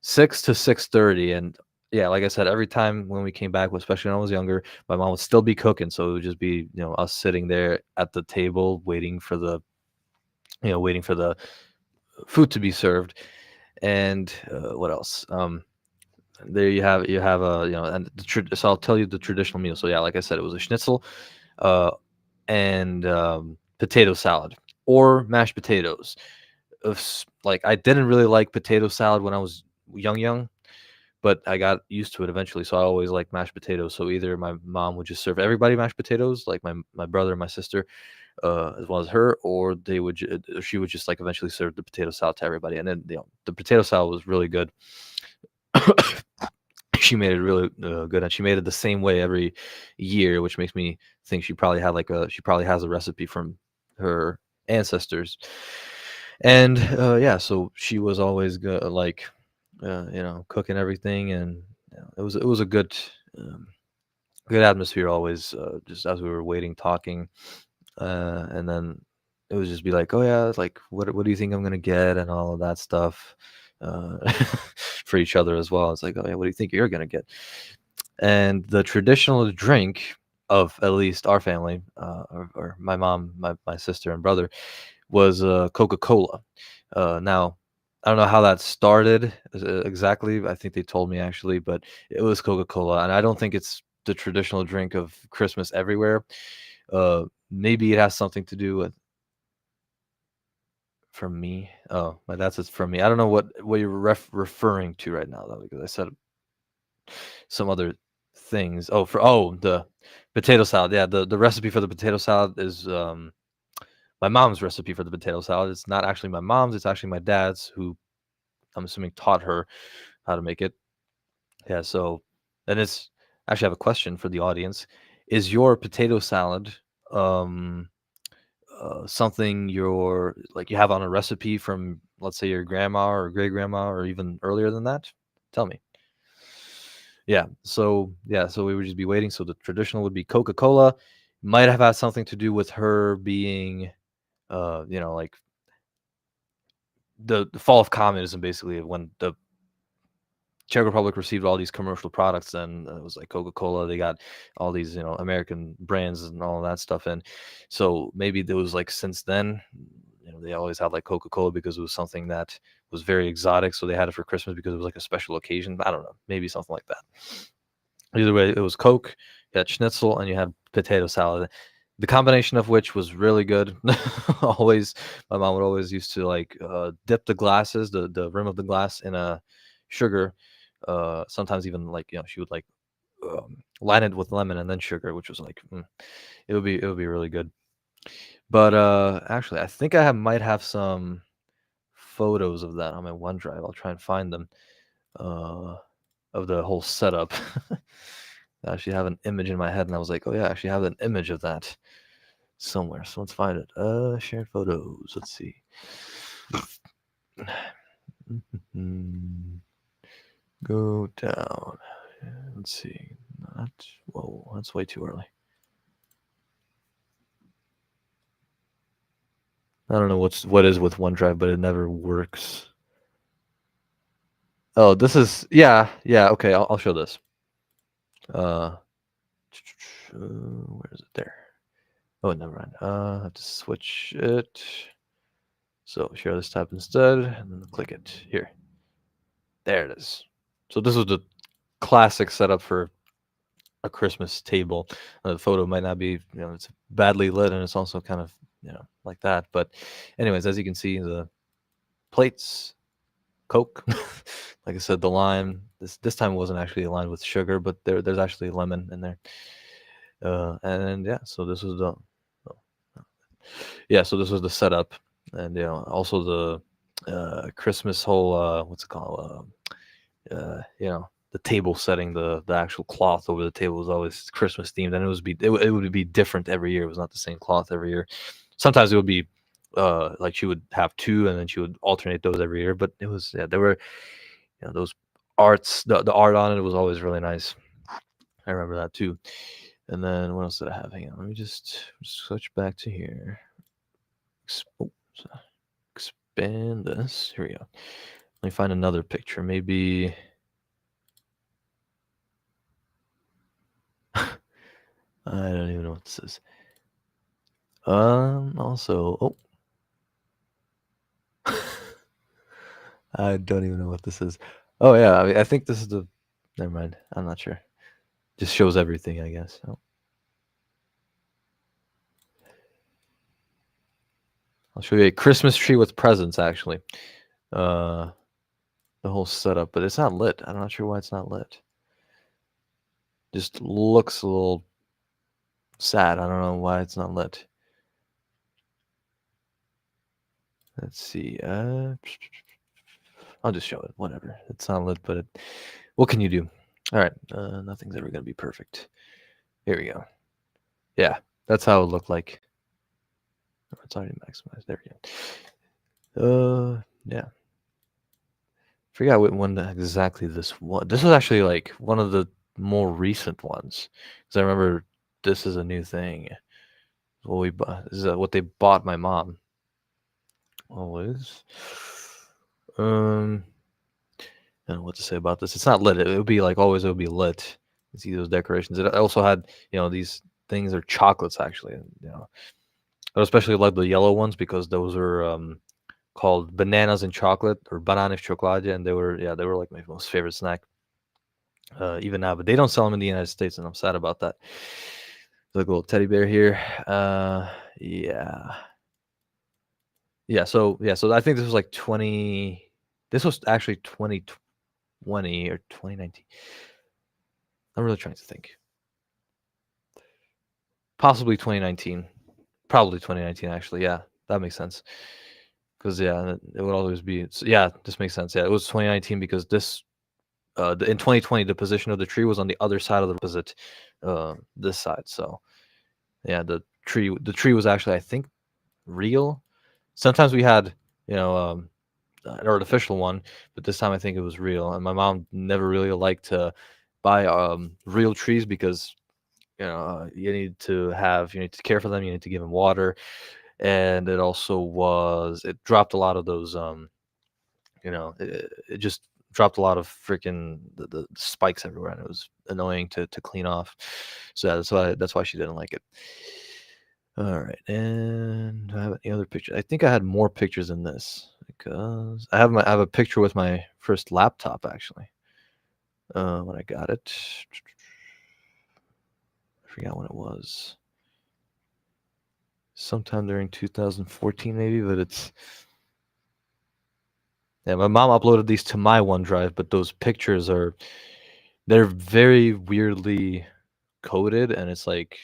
6 to 6:30, and yeah, like I said, every time when we came back, especially when I was younger, my mom would still be cooking, so it would just be, us sitting there at the table waiting for the food to be served. And what else? There you have a, and so I'll tell you the traditional meal. So yeah, like I said, it was a schnitzel, uh, and potato salad or mashed potatoes. Like, I didn't really like potato salad when I was young, but I got used to it eventually. So I always like mashed potatoes. So either my mom would just serve everybody mashed potatoes, like my brother and my sister, as well as her, or she would just like eventually serve the potato salad to everybody. And then, the potato salad was really good. She made it really good, and she made it the same way every year, which makes me think she probably has a recipe from her ancestors. And yeah, so she was always good, like, cooking everything. And it was a good atmosphere always, just as we were waiting, talking, and then it would just be like, oh yeah, it's like, what do you think I'm gonna get, and all of that stuff, uh, for each other as well. It's like, oh yeah, what do you think you're gonna get? And the traditional drink of at least our family, or my mom, my sister and brother, was Coca-Cola. Now, I don't know how that started exactly. I think they told me actually, but it was Coca-Cola, and I don't think it's the traditional drink of Christmas everywhere. Maybe it has something to do with from me. Oh, my dad says from me. I don't know what you're referring to right now though, because I said some other things. The potato salad. Yeah, the recipe for the potato salad is my mom's recipe for the potato salad. It's not actually my mom's. It's actually my dad's, who I'm assuming taught her how to make it. Yeah. So, and it's actually, I have a question for the audience. Is your potato salad um something you have on a recipe from, let's say, your grandma or great grandma, or even earlier than that? Tell me. So we would just be waiting. So the traditional would be Coca-Cola. Might have had something to do with her being, like the fall of communism, basically, when the Czech Republic received all these commercial products. And it was like Coca-Cola. They got all these, American brands and all of that stuff. And so maybe there was, like, since then, they always had like Coca-Cola because it was something that was very exotic. So they had it for Christmas because it was like a special occasion. I don't know, maybe something like that. Either way, it was Coke, you had schnitzel, and you had potato salad. The combination of which was really good. Always, my mom would always used to, like, dip the rim of the glass in a sugar. Sometimes even, like, she would, like, line it with lemon and then sugar, which was like, it would be really good. But actually, I think might have some photos of that on my OneDrive. I'll try and find them, uh, of the whole setup. I actually have an image in my head, and I was like, "Oh yeah, I actually have an image of that somewhere." So let's find it. Shared photos. Let's see. Go down. Let's see. Whoa, that's way too early. I don't know what is with OneDrive, but it never works. Oh, this is, yeah. Okay, I'll show this. Where is it? There. Oh, never mind. I have to switch it. So share this tab instead, and then click it here. There it is. So this was the classic setup for a Christmas table. The photo might not be, it's badly lit, and it's also kind of, like that. But anyways, as you can see, the plates, Coke. Like I said, the lime. This time it wasn't actually lined with sugar, but there's actually lemon in there. And yeah, so this was the oh, yeah, so this was the setup, and also the Christmas whole what's it called? The table setting, the actual cloth over the table was always Christmas themed, and it would be different every year. It was not the same cloth every year. Sometimes it would be like she would have two, and then she would alternate those every year. But it was there were those arts, the art on it was always really nice. I remember that too. And then what else did I have? Hang on, let me just switch back to here. So expand this. Here we go. Let me find another picture. Maybe. I don't even know what this is. Also, I don't even know what this is. Oh yeah, I mean, I think this is the. Never mind. I'm not sure. Just shows everything, I guess. Oh. I'll show you a Christmas tree with presents. Actually, the whole setup, but it's not lit. I'm not sure why it's not lit. Just looks a little sad. I don't know why it's not lit. Let's see. I'll just show it. Whatever. It's not lit, but what can you do? All right. Nothing's ever gonna be perfect. Here we go. Yeah, that's how it looked like. Oh, it's already maximized. There we go. Yeah. Forgot what one exactly this was. This was actually like one of the more recent ones, because I remember this is a new thing. What we bought this is what they bought my mom. Always. I don't know what to say about this. It's not lit. It would be like always. It would be lit. You see those decorations. It also had these things are chocolates actually. I especially like the yellow ones because those are called bananas and chocolate or bananas chocolate, and they were like my most favorite snack even now. But they don't sell them in the United States, and I'm sad about that. There's like a little teddy bear here. Yeah. So I think this was like 20. This was actually 2020 or 2019. I'm really trying to think. Possibly 2019. Probably 2019 actually. Yeah, that makes sense. Because it would always be. Yeah, this makes sense. Yeah, it was 2019 because this in 2020 the position of the tree was on the other side of the opposite this side. So yeah, the tree was actually, I think, real. Sometimes we had an artificial one, but this time I think it was real. And my mom never really liked to buy real trees because you need to care for them, you need to give them water, and it dropped a lot of those it just dropped a lot of freaking the spikes everywhere, and it was annoying to clean off. So that's why she didn't like it. All right, and do I have any other pictures? I think I had more pictures than this because I have a picture with my first laptop actually. When I got it, I forgot when it was. Sometime during 2014 maybe, but my mom uploaded these to my OneDrive, but those pictures they're very weirdly coded, and it's like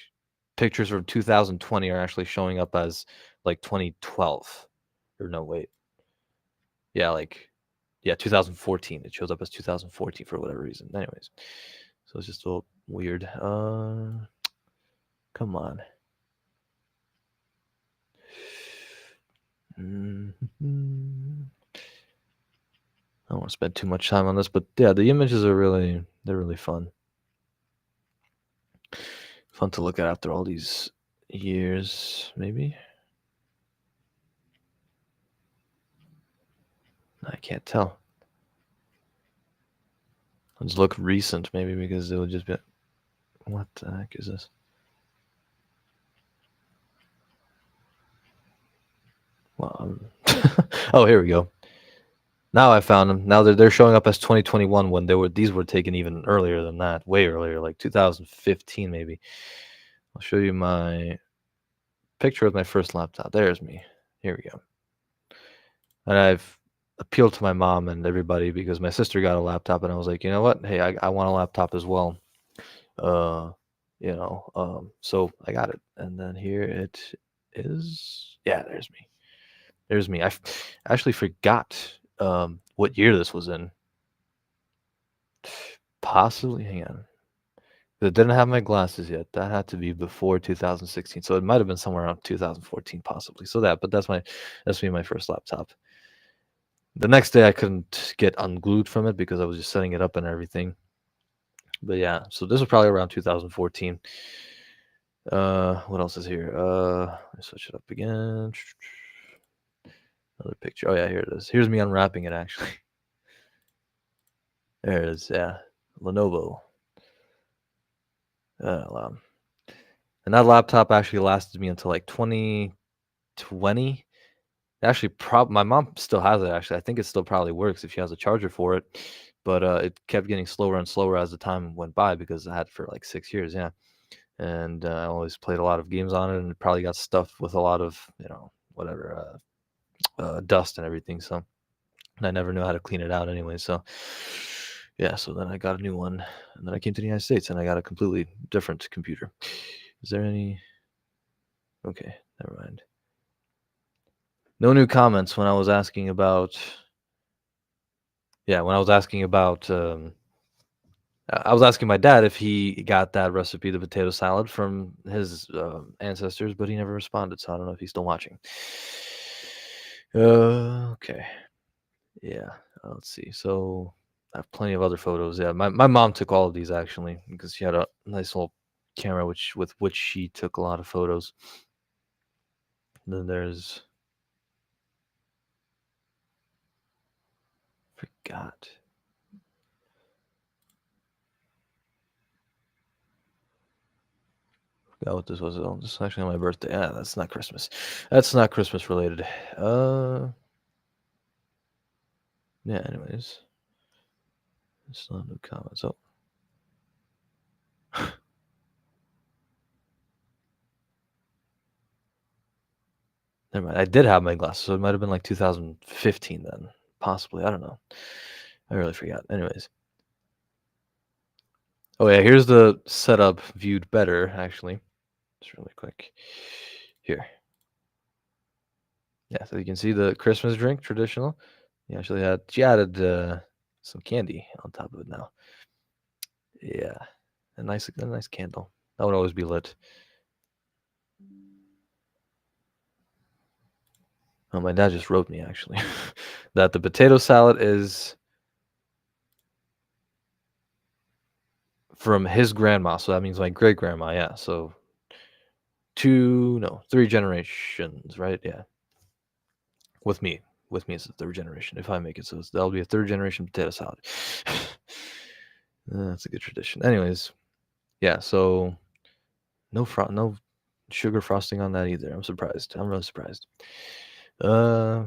pictures from 2020 are actually showing up as like 2012. Or no, wait. Yeah, 2014. It shows up as 2014 for whatever reason. Anyways, so it's just a little weird. Come on. I don't want to spend too much time on this, but yeah, the images are they're really fun. Fun to look at after all these years, maybe. I can't tell. Let's look recent, maybe, because it'll just be. What the heck is this? Well, oh, here we go. Now I found them. Now they're showing up as 2021 when these were taken even earlier than that, way earlier, like 2015 maybe. I'll show you my picture of my first laptop. There's me. Here we go. And appealed to my mom and everybody because my sister got a laptop, and I was like, you know what? Hey, I want a laptop as well. Uh, so I got it, and then here it is. Yeah, there's me. There's me. I actually forgot what year this was in. Possibly, hang on. I didn't have my glasses yet. That had to be before 2016. So it might have been somewhere around 2014, possibly. So that's me my first laptop. The next day I couldn't get unglued from it because I was just setting it up and everything. But yeah, so this was probably around 2014. What else is here? Let's switch it up again. Another picture. Oh yeah, here it is. Here's me unwrapping it actually. There it is. Yeah, Lenovo. Wow. And that laptop actually lasted me until like 2020. Actually, my mom still has it. Actually, I think it still probably works if she has a charger for it. But it kept getting slower and slower as the time went by because I had it for like 6 years. Yeah, and I always played a lot of games on it, and it probably got stuffed with a lot of whatever dust and everything. So and I never knew how to clean it out anyway. So yeah, so then I got a new one, and then I came to the United States, and I got a completely different computer. Is there any? Okay, never mind. No new comments when I was asking about. Yeah, when I was asking about. I was asking my dad if he got that recipe, the potato salad, from his ancestors, but he never responded. So I don't know if he's still watching. Okay. Yeah. Let's see. So I have plenty of other photos. Yeah, my mom took all of these actually because she had a nice little camera with which she took a lot of photos. And then there's forgot. Forgot what this was. Oh, this is actually on my birthday. Yeah, that's not Christmas. That's not Christmas related. Yeah, anyways. It's not new comments. Oh. Never mind. I did have my glasses, so it might have been like 2015 then. Possibly. I don't know. I really forgot. Anyways. Oh yeah, here's the setup viewed better, actually. Just really quick. Here. Yeah, so you can see the Christmas drink, traditional. She added some candy on top of it now. Yeah. A nice candle. That would always be lit. Oh, my dad just wrote me actually that the potato salad is from his grandma, so that means my great grandma. Yeah, so 3 generations, right? Yeah, with me, it's the third generation if I make it, so that'll be a third generation potato salad. That's a good tradition. Anyways, yeah, so no sugar frosting on that either. I'm surprised. I'm really surprised. Uh,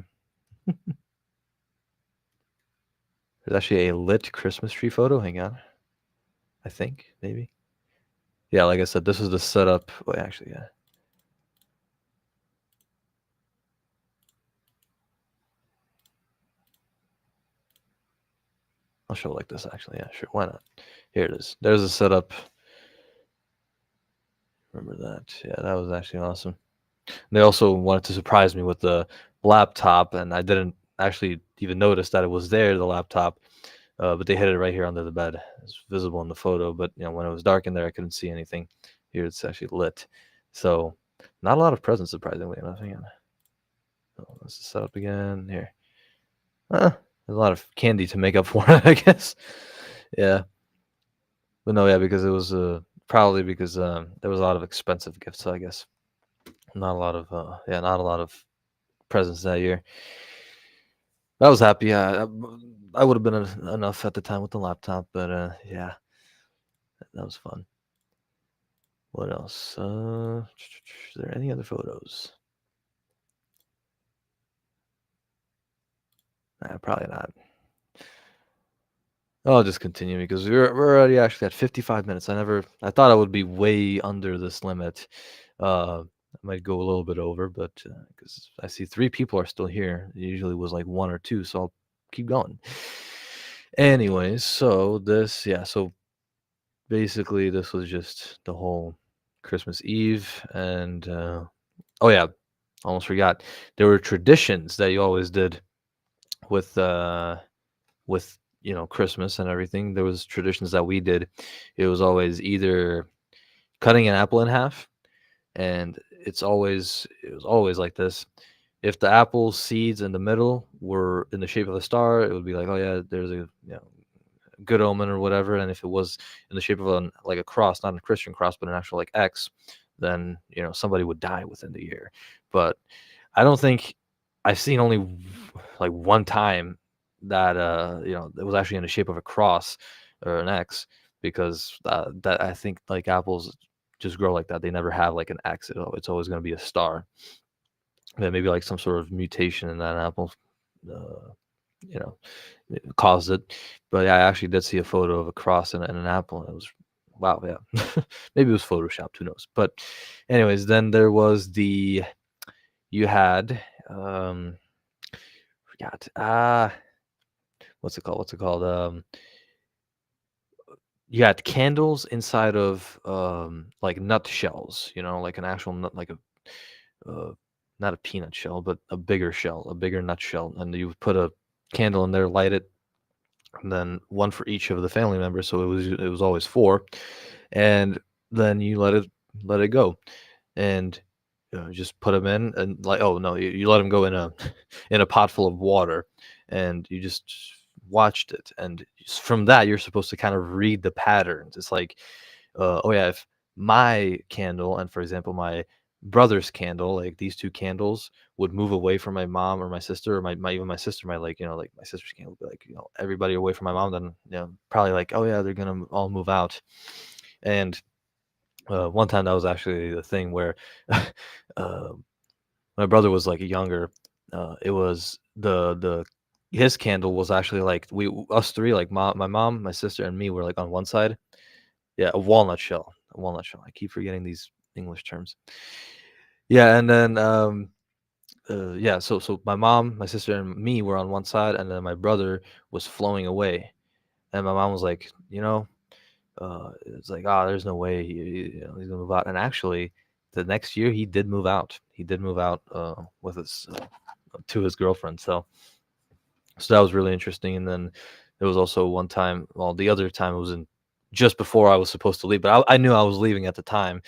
there's actually a lit Christmas tree photo. Hang on. I think maybe. Yeah, like I said, this is the setup. Wait, actually, yeah. I'll show it like this. Actually, yeah, sure. Why not? Here it is. There's a setup. Remember that? Yeah, that was actually awesome. They also wanted to surprise me with the laptop, and I didn't actually even notice that it was there, the laptop. But they hid it right here under the bed. It's visible in the photo, but when it was dark in there, I couldn't see anything. Here it's actually lit. So not a lot of presents, surprisingly enough. Hang on. Oh, let's set up again. Here. There's a lot of candy to make up for it, I guess. Yeah. But no, yeah, because it was probably because there was a lot of expensive gifts, so I guess. Not a lot of presents that year. I was happy. Yeah, I would have been enough at the time with the laptop, but yeah, that was fun. What else? Is there any other photos? Nah, probably not. I'll just continue because we're already actually at 55 minutes. I thought I would be way under this limit. I might go a little bit over, but because I see 3 people are still here. It usually was like 1 or 2, so I'll keep going. Anyways, so this, yeah, so basically this was just the whole Christmas Eve, and oh yeah, almost forgot. There were traditions that you always did with Christmas and everything. There was traditions that we did. It was always either cutting an apple in half, and it was always like this. If the apple seeds in the middle were in the shape of a star, it would be like, oh yeah, there's a good omen or whatever. And if it was in the shape of like a cross, not a Christian cross, but an actual like X, then somebody would die within the year. But I don't think I've seen only like one time that it was actually in the shape of a cross or an X, because that I think like apples just grow like that. They never have like an X. It's always going to be a star. Then maybe like some sort of mutation in that apple, uh, you know, caused it. But yeah, I actually did see a photo of a cross and an apple, and it was wow, yeah. Maybe it was photoshopped, who knows? But anyways, then there was the you had forgot what's it called? What's it called? You had candles inside of like nut shells, like an actual nut, like a uh, not a peanut shell, but a bigger shell, a bigger nut shell, and you would put a candle in there, light it, and then one for each of the family members. So it was always four, and then you let it go, and just put them in, and like, oh no, you let them go in a in a pot full of water, and you just watched it, and from that you're supposed to kind of read the patterns. It's like, oh yeah, if my candle and, for example, my brother's candle, like these two candles would move away from my mom or my sister, or even my sister might, like, like my sister's candle would be like, everybody away from my mom, then probably like, oh yeah, they're gonna all move out. And one time that was actually the thing where uh, my brother was like younger. It was the his candle was actually like, we us three, like my mom, my sister, and me were like on one side. Yeah, a walnut shell. A walnut shell. I keep forgetting these English terms. Yeah, and then yeah, so my mom, my sister, and me were on one side, and then my brother was flowing away. And my mom was like, it's like, ah, there's no way he's gonna move out. And actually, the next year he did move out. He did move out with his to his girlfriend. So that was really interesting. And then there was also one time. Well, the other time it was in just before I was supposed to leave, but I knew I was leaving at the time.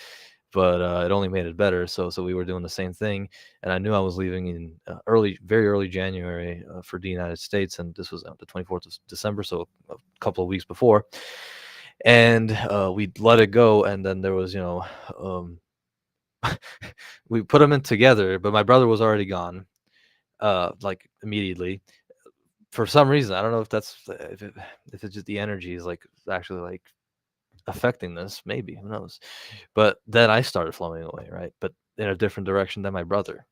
But it only made it better. So we were doing the same thing, and I knew I was leaving in very early January for the United States, and this was the 24th of December, so a couple of weeks before. And we let it go, and then there was, um, we put them in together, but my brother was already gone, like immediately. For some reason, I don't know if that's if it's just the energy is like actually like affecting this. Maybe, who knows? But then I started flowing away, right? But in a different direction than my brother.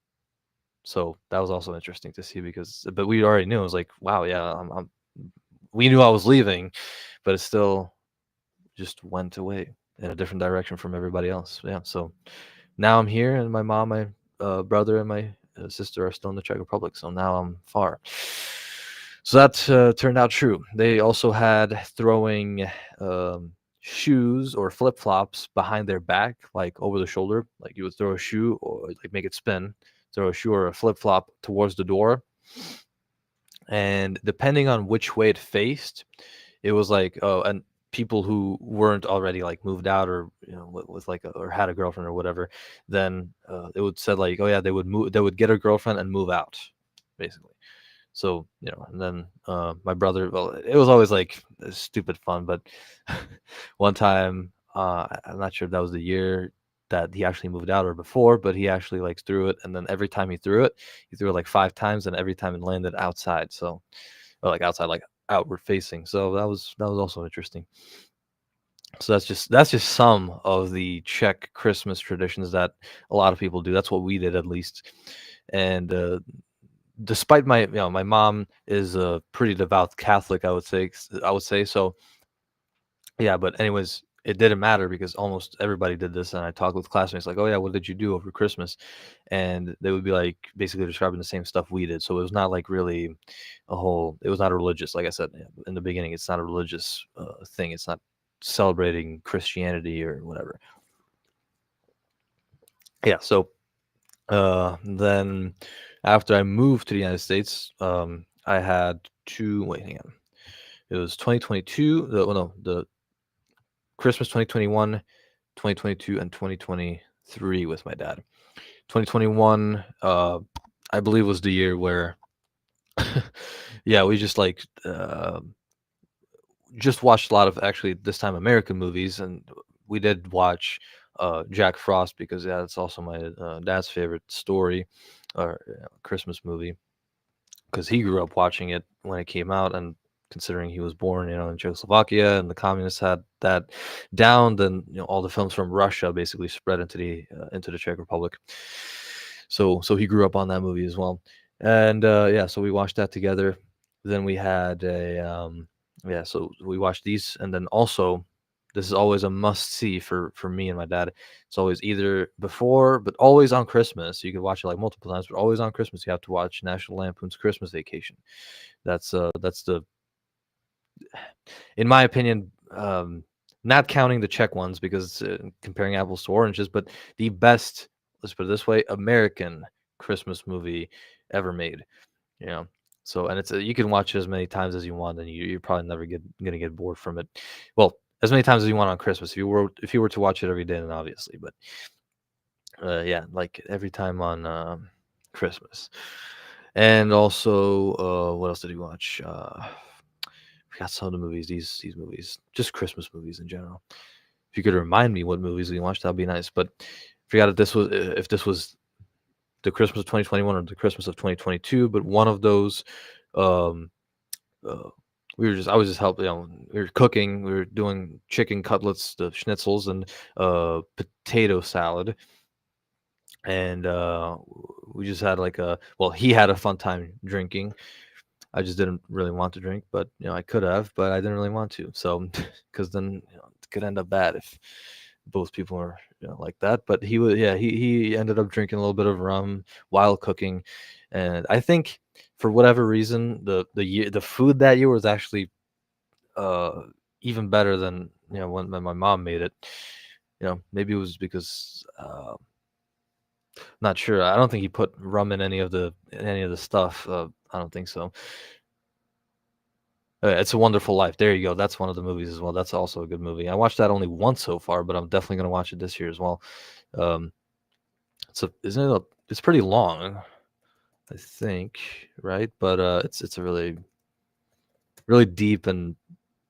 So that was also interesting to see, but we already knew. It was like, wow, yeah, we knew I was leaving, but it still just went away in a different direction from everybody else. Yeah. So now I'm here, and my mom, my brother, and my sister are still in the Czech Republic. So now I'm far. So that turned out true. They also had throwing shoes or flip flops behind their back, like over the shoulder. Like you would throw a shoe or like make it spin, throw a shoe or a flip flop towards the door. And depending on which way it faced, it was like, oh, and people who weren't already like moved out, or with like or had a girlfriend or whatever, then it would said like, oh yeah, they would get a girlfriend and move out, basically. So, and then my brother, well, it was always like stupid fun, but one time, I'm not sure if that was the year that he actually moved out or before, but he actually like threw it, and then every time he threw it like 5 times, and every time it landed outside. So, or like outside, like outward facing. So that was also interesting. So that's just some of the Czech Christmas traditions that a lot of people do. That's what we did, at least. And despite my mom is a pretty devout Catholic, I would say. So yeah, but anyways, it didn't matter because almost everybody did this, and I talked with classmates like, "Oh yeah, what did you do over Christmas?" And they would be like basically describing the same stuff we did. So it was not like really a whole. It was not a religious, like I said in the beginning. It's not a religious thing. It's not celebrating Christianity or whatever. Yeah. So then after I moved to the United States, I had two. Wait, hang on. It was 2022. Well, no, the Christmas 2021, 2022, and 2023 with my dad. 2021, I believe, was the year where, yeah, we just watched a lot of actually this time American movies, and we did watch Jack Frost because yeah, it's also my dad's favorite story or Christmas movie because he grew up watching it when it came out, and considering he was born, in Czechoslovakia and the communists had that down, then all the films from Russia basically spread into the Czech Republic. So he grew up on that movie as well, and yeah, so we watched that together. Then we had yeah, so we watched these, and then also this is always a must see for me and my dad. It's always either before, but always on Christmas. You can watch it like multiple times, but always on Christmas you have to watch National Lampoon's Christmas Vacation. That's the in my opinion, not counting the Czech ones because comparing apples to oranges, but the best, let's put it this way, American Christmas movie ever made. You know, so and it's you can watch it as many times as you want, and you're probably never gonna get bored from it. Well, as many times as you want on Christmas. If you were to watch it every day, then obviously, but yeah, like every time on Christmas. And also, what else did we watch? Forgot some of the movies. These movies, just Christmas movies in general. If you could remind me what movies we watched, that'd be nice. But forgot if this was the Christmas of 2021 or the Christmas of 2022. But one of those, um, uh, I was just helping. We were cooking. We were doing chicken cutlets, the schnitzels, and potato salad. And we just had like a well, he had a fun time drinking. I just didn't really want to drink, but I could have, but I didn't really want to. So, because then it could end up bad if both people are like that. But he was, yeah, he ended up drinking a little bit of rum while cooking, and I think for whatever reason, the food that year was actually uh even better than when my mom made it. Maybe it was because not sure. I don't think he put rum in any of the stuff. I don't think so. It's a Wonderful Life. There you go. That's one of the movies as well. That's also a good movie. I watched that only once so far, but I'm definitely gonna watch it this year as well. Um, it's pretty long, I think, right? But it's a really really deep and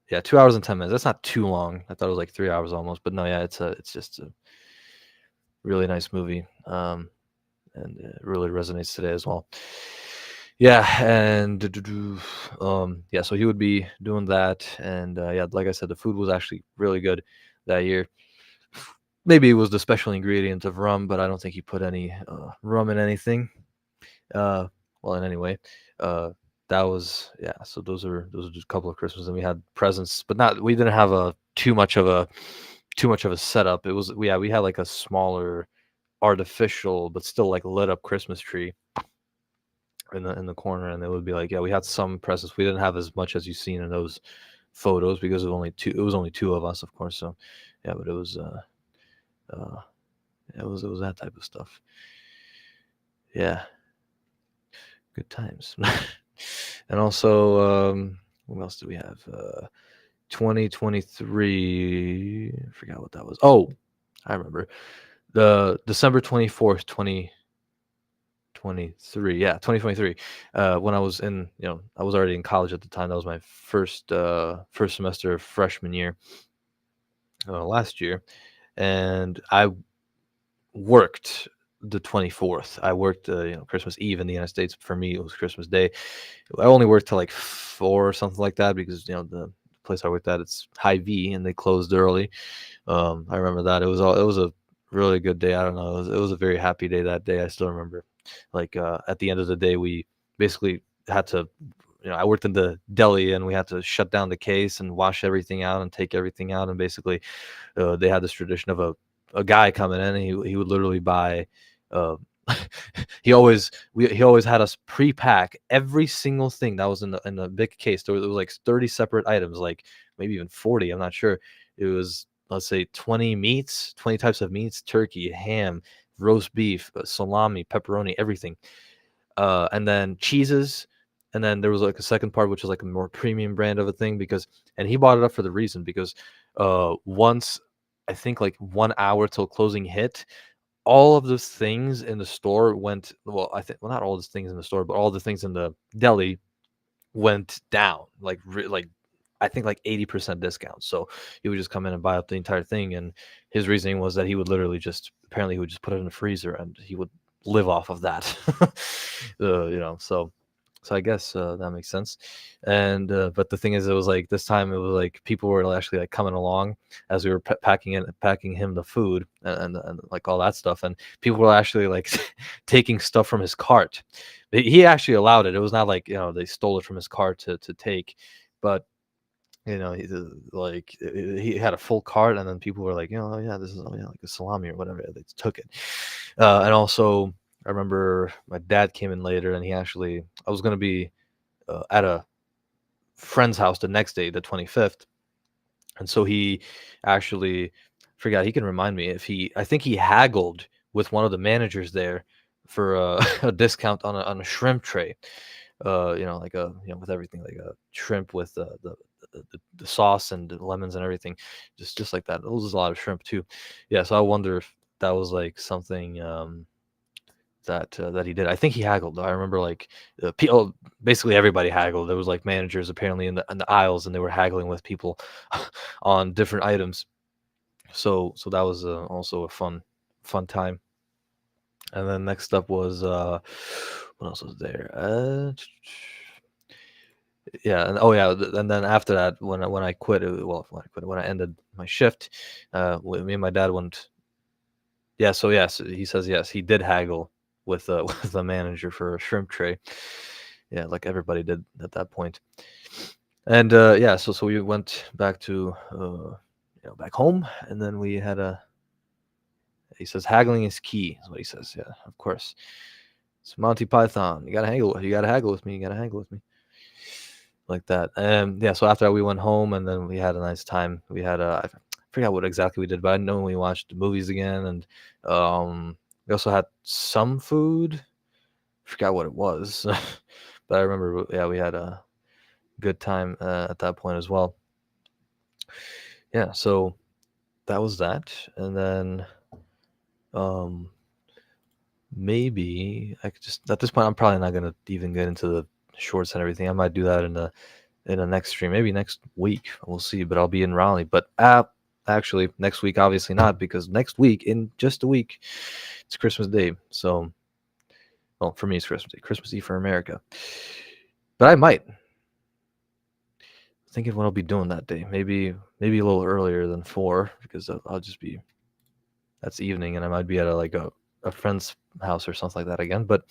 yeah, 2 hours and 10 minutes. That's not too long. I thought it was like 3 hours almost, but no, yeah, it's just a really nice movie. And it really resonates today as well. Yeah, and yeah, so he would be doing that, and yeah, like I said, the food was actually really good that year. Maybe it was the special ingredient of rum, but I don't think he put any rum in anything. Uh, well, in any way, uh, that was yeah. So those are just a couple of Christmases, and we had presents, but not we didn't have a too much of a setup. It was yeah, we had like a smaller artificial but still like lit up Christmas tree in the corner, and it would be like, yeah, we had some presents. We didn't have as much as you've seen in those photos because it was only two of us, of course. So yeah, but uh it was that type of stuff. Yeah, good times. And also what else do we have? 2023, I forgot what that was. Oh, I remember. The December 24th, 2023. Yeah, 2023. When I was I was already in college at the time. That was my first semester of freshman year last year, and I worked the 24th. I worked Christmas Eve in the United States. For me, it was Christmas Day. I only worked till like 4 or something like that because the place I worked at, it's High V, and they closed early. I remember that it was a really good day. I don't know. It was a very happy day that day. I still remember. Like at the end of the day, we basically had to I worked in the deli, and we had to shut down the case and wash everything out and take everything out. And basically, they had this tradition of a guy coming in, and he would literally buy. Uh, he always had us pre-pack every single thing that was in the big case. There was like 30 separate items, like maybe even 40. I'm not sure. It was, let's say, 20 meats, 20 types of meats: turkey, ham, roast beef, salami, pepperoni, everything, and then cheeses. And then there was like a second part, which was like a more premium brand of a thing, because, and he bought it up for the reason because once, I think, like 1 hour till closing hit, all of those things in the store went, well, I think, well, not all those things in the store, but all the things in the deli went down, like like I think like 80% discount. So he would just come in and buy up the entire thing, and his reasoning was that he would literally just, apparently he would just put it in the freezer and he would live off of that. So I guess that makes sense. And but the thing is, it was like this time it was like people were actually like coming along as we were packing him the food, and like all that stuff, and people were actually like taking stuff from his cart. He actually allowed it. It was not like, they stole it from his cart to take, but he had a full cart, and then people were like, oh yeah, this is, oh, yeah, like a salami or whatever. They took it, and also I remember my dad came in later, and I was gonna be at a friend's house the next day, the 25th, and so he actually forgot. He can remind me if I think he haggled with one of the managers there for a discount on a shrimp tray. Like with everything, like a shrimp with the sauce and the lemons and everything, just like that. It was a lot of shrimp too. Yeah, so I wonder if that was like something that he did. I think he haggled, though. I remember like people, basically everybody haggled. There was like managers apparently in the aisles, and they were haggling with people on different items. So that was also a fun time. And then next up was what else was there? Yeah, and oh yeah, and then after that, when I quit, when I ended my shift, me and my dad went. Yeah, so yes, he says yes, he did haggle with with the manager for a shrimp tray. Yeah, like everybody did at that point. And yeah, so we went back to back home, and then we had a. He says haggling is key, is what he says. Yeah, of course. It's Monty Python. You gotta haggle. You gotta haggle with me. You gotta haggle with me. Like that. Yeah, so after that we went home, and then we had a nice time. We had I forgot what exactly we did, but I know we watched movies again, and we also had some food. Forgot what it was, but I remember, yeah, we had a good time at that point as well. Yeah, so that was that, and then maybe I could just, at this point, I'm probably not gonna even get into the shorts and everything. I might do that in the next stream, maybe next week. We'll see. But I'll be in Raleigh. But actually, next week, obviously not, because next week, in just a week, it's Christmas Day. So, well, for me, it's Christmas Day. Christmas Eve for America. But I might. Thinking what I'll be doing that day. Maybe a little earlier than 4, because I'll just be, that's evening, and I might be at a friend's house or something like that again. But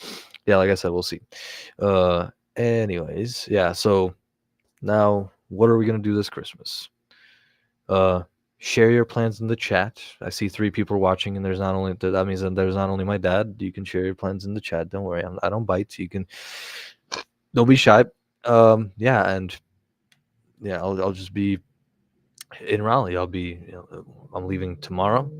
yeah, like I said, we'll see. Anyways, yeah. So now, what are we gonna do this Christmas? Share your plans in the chat. I see 3 people watching, and that means that there's not only my dad. You can share your plans in the chat. Don't worry, I don't bite. You can, don't be shy. Yeah, and yeah, I'll just be in Raleigh. I'll be, I'm leaving tomorrow,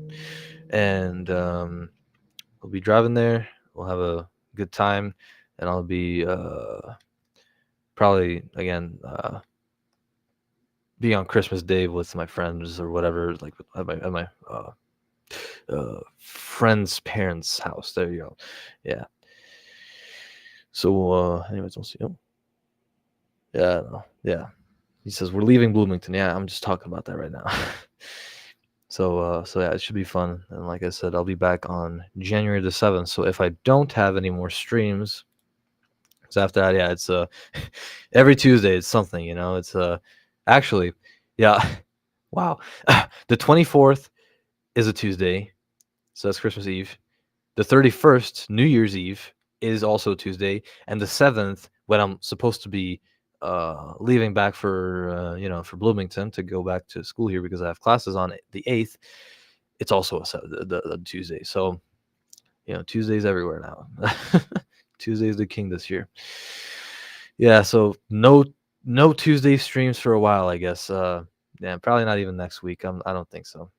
and we'll be driving there. We'll have a good time, and I'll be probably again be on Christmas Day with my friends or whatever, like at my friend's parents' house. There you go. Yeah. So anyways, we'll see. Oh. Yeah, no, yeah. He says we're leaving Bloomington. Yeah, I'm just talking about that right now. So yeah, it should be fun. And like I said, I'll be back on January the 7th. So if I don't have any more streams, because after that, yeah, it's every Tuesday it's something, It's actually, yeah. Wow. The 24th is a Tuesday, so that's Christmas Eve. The 31st, New Year's Eve, is also Tuesday, and the 7th, when I'm supposed to be leaving back for for Bloomington to go back to school here because I have classes on the 8th. It's also the Tuesday. So, Tuesdays everywhere now. Tuesday's the king this year. Yeah, so no Tuesday streams for a while, I guess. Yeah, probably not even next week. I don't think so.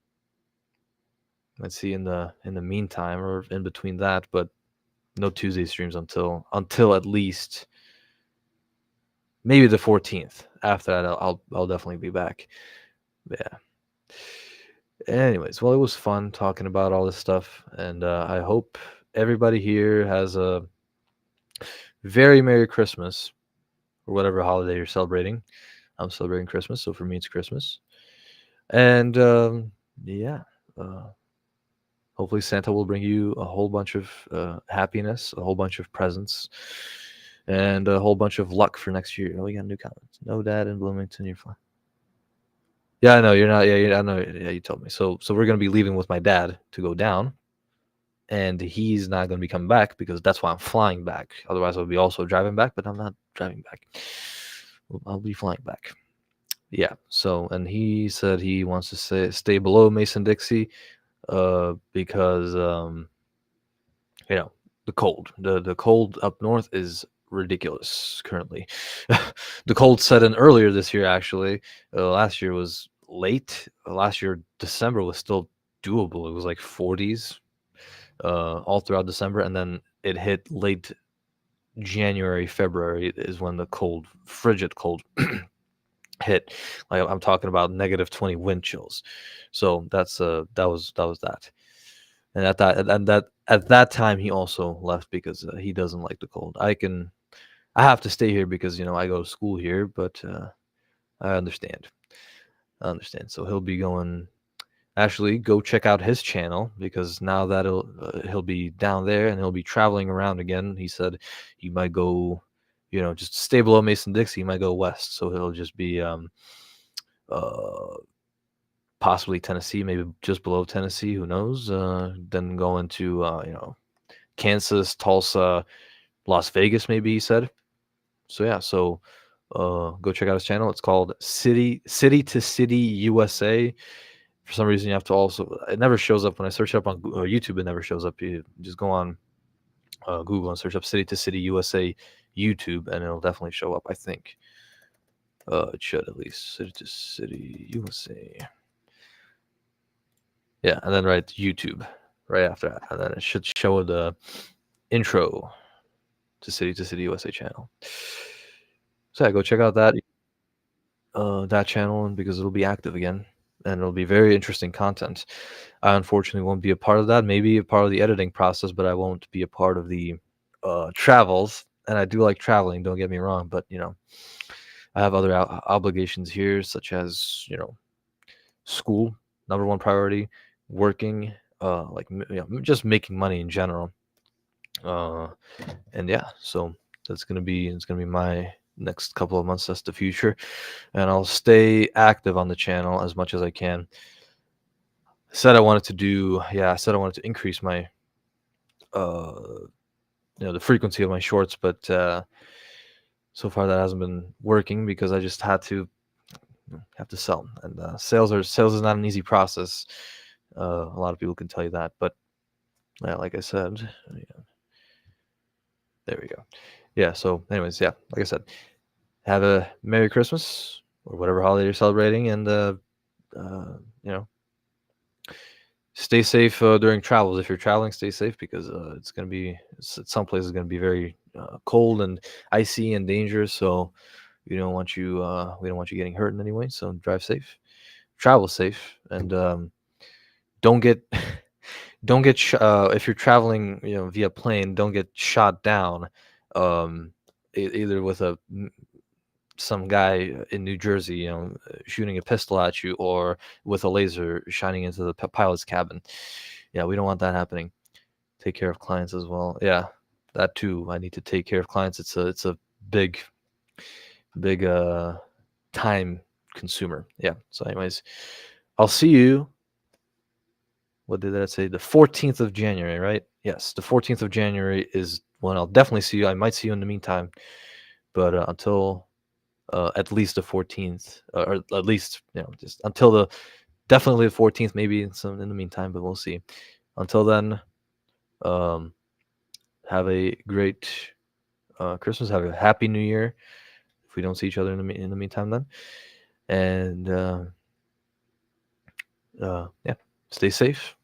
Let's see in the meantime or in between that, but no Tuesday streams until at least maybe the 14th. After that, I'll definitely be back. Yeah. Anyways, well, it was fun talking about all this stuff, and I hope everybody here has a very Merry Christmas or whatever holiday you're celebrating. I'm celebrating Christmas, so for me it's Christmas. And yeah, uh, hopefully Santa will bring you a whole bunch of happiness, a whole bunch of presents, and a whole bunch of luck for next year. Oh, we got new comments. No dad in Bloomington, you're fine. Yeah, I know you're not. Yeah, I know. Yeah, you told me. So we're gonna be leaving with my dad to go down, and he's not gonna be coming back because that's why I'm flying back. Otherwise, I would be also driving back, but I'm not driving back. I'll be flying back. Yeah. So, and he said he wants to stay below Mason Dixie, because you know the cold. The cold up north is ridiculous currently. The cold set in earlier this year. Actually, last year was late. Last year December was still doable. It was like 40s all throughout December, and then it hit late January, February is when the cold, frigid cold hit. Like I'm talking about -20 wind chills. So that was that. And at that time he also left because he doesn't like the cold. I have to stay here because I go to school here, but I understand. I understand. So he'll be going. Actually, go check out his channel because now that he'll be down there and he'll be traveling around again. He said he might go, just stay below Mason Dixie. He might go west, so he'll just be uh, possibly Tennessee, maybe just below Tennessee. Who knows? Then go into Kansas, Tulsa, Las Vegas. Maybe he said. So yeah, so go check out his channel. It's called City to City USA. For some reason, you have to also. It never shows up when I search it up on YouTube. It never shows up. You just go on Google and search up City to City USA YouTube, and it'll definitely show up. I think it should at least City to City USA. Yeah, and then write YouTube right after that, and then it should show the intro to City USA channel. So yeah, go check out that channel, and because it'll be active again, and it'll be very interesting content. I unfortunately won't be a part of that. Maybe a part of the editing process, but I won't be a part of the travels. And I do like traveling. Don't get me wrong, but I have other obligations here, such as school, number one priority, working, like just making money in general. And yeah, so it's gonna be my next couple of months. That's the future, and I'll stay active on the channel as much as I can. I said I wanted to increase my the frequency of my shorts, but so far that hasn't been working because I just have to sell, and sales is not an easy process. A lot of people can tell you that, but like I said, there we go. Yeah. So, anyways, yeah, like I said, have a Merry Christmas or whatever holiday you're celebrating, and stay safe during travels. If you're traveling, stay safe because it's going to be some places going to be very cold and icy and dangerous. So we don't want you getting hurt in any way. So drive safe, travel safe, and don't get if you're traveling via plane, don't get shot down either with some guy in New Jersey, shooting a pistol at you, or with a laser shining into the pilot's cabin. Yeah, we don't want that happening. Take care of clients as well. Yeah, that too. I need to take care of clients. It's a big time consumer. Yeah. So, anyways, I'll see you. What did that say? The 14th of January, right? Yes, the 14th of January is when I'll definitely see you. I might see you in the meantime, but until at least the 14th, or at least just until the definitely the 14th, maybe some in the meantime, but we'll see. Until then, um, have a great Christmas. Have a happy New Year. If we don't see each other in the meantime, then, and yeah, stay safe.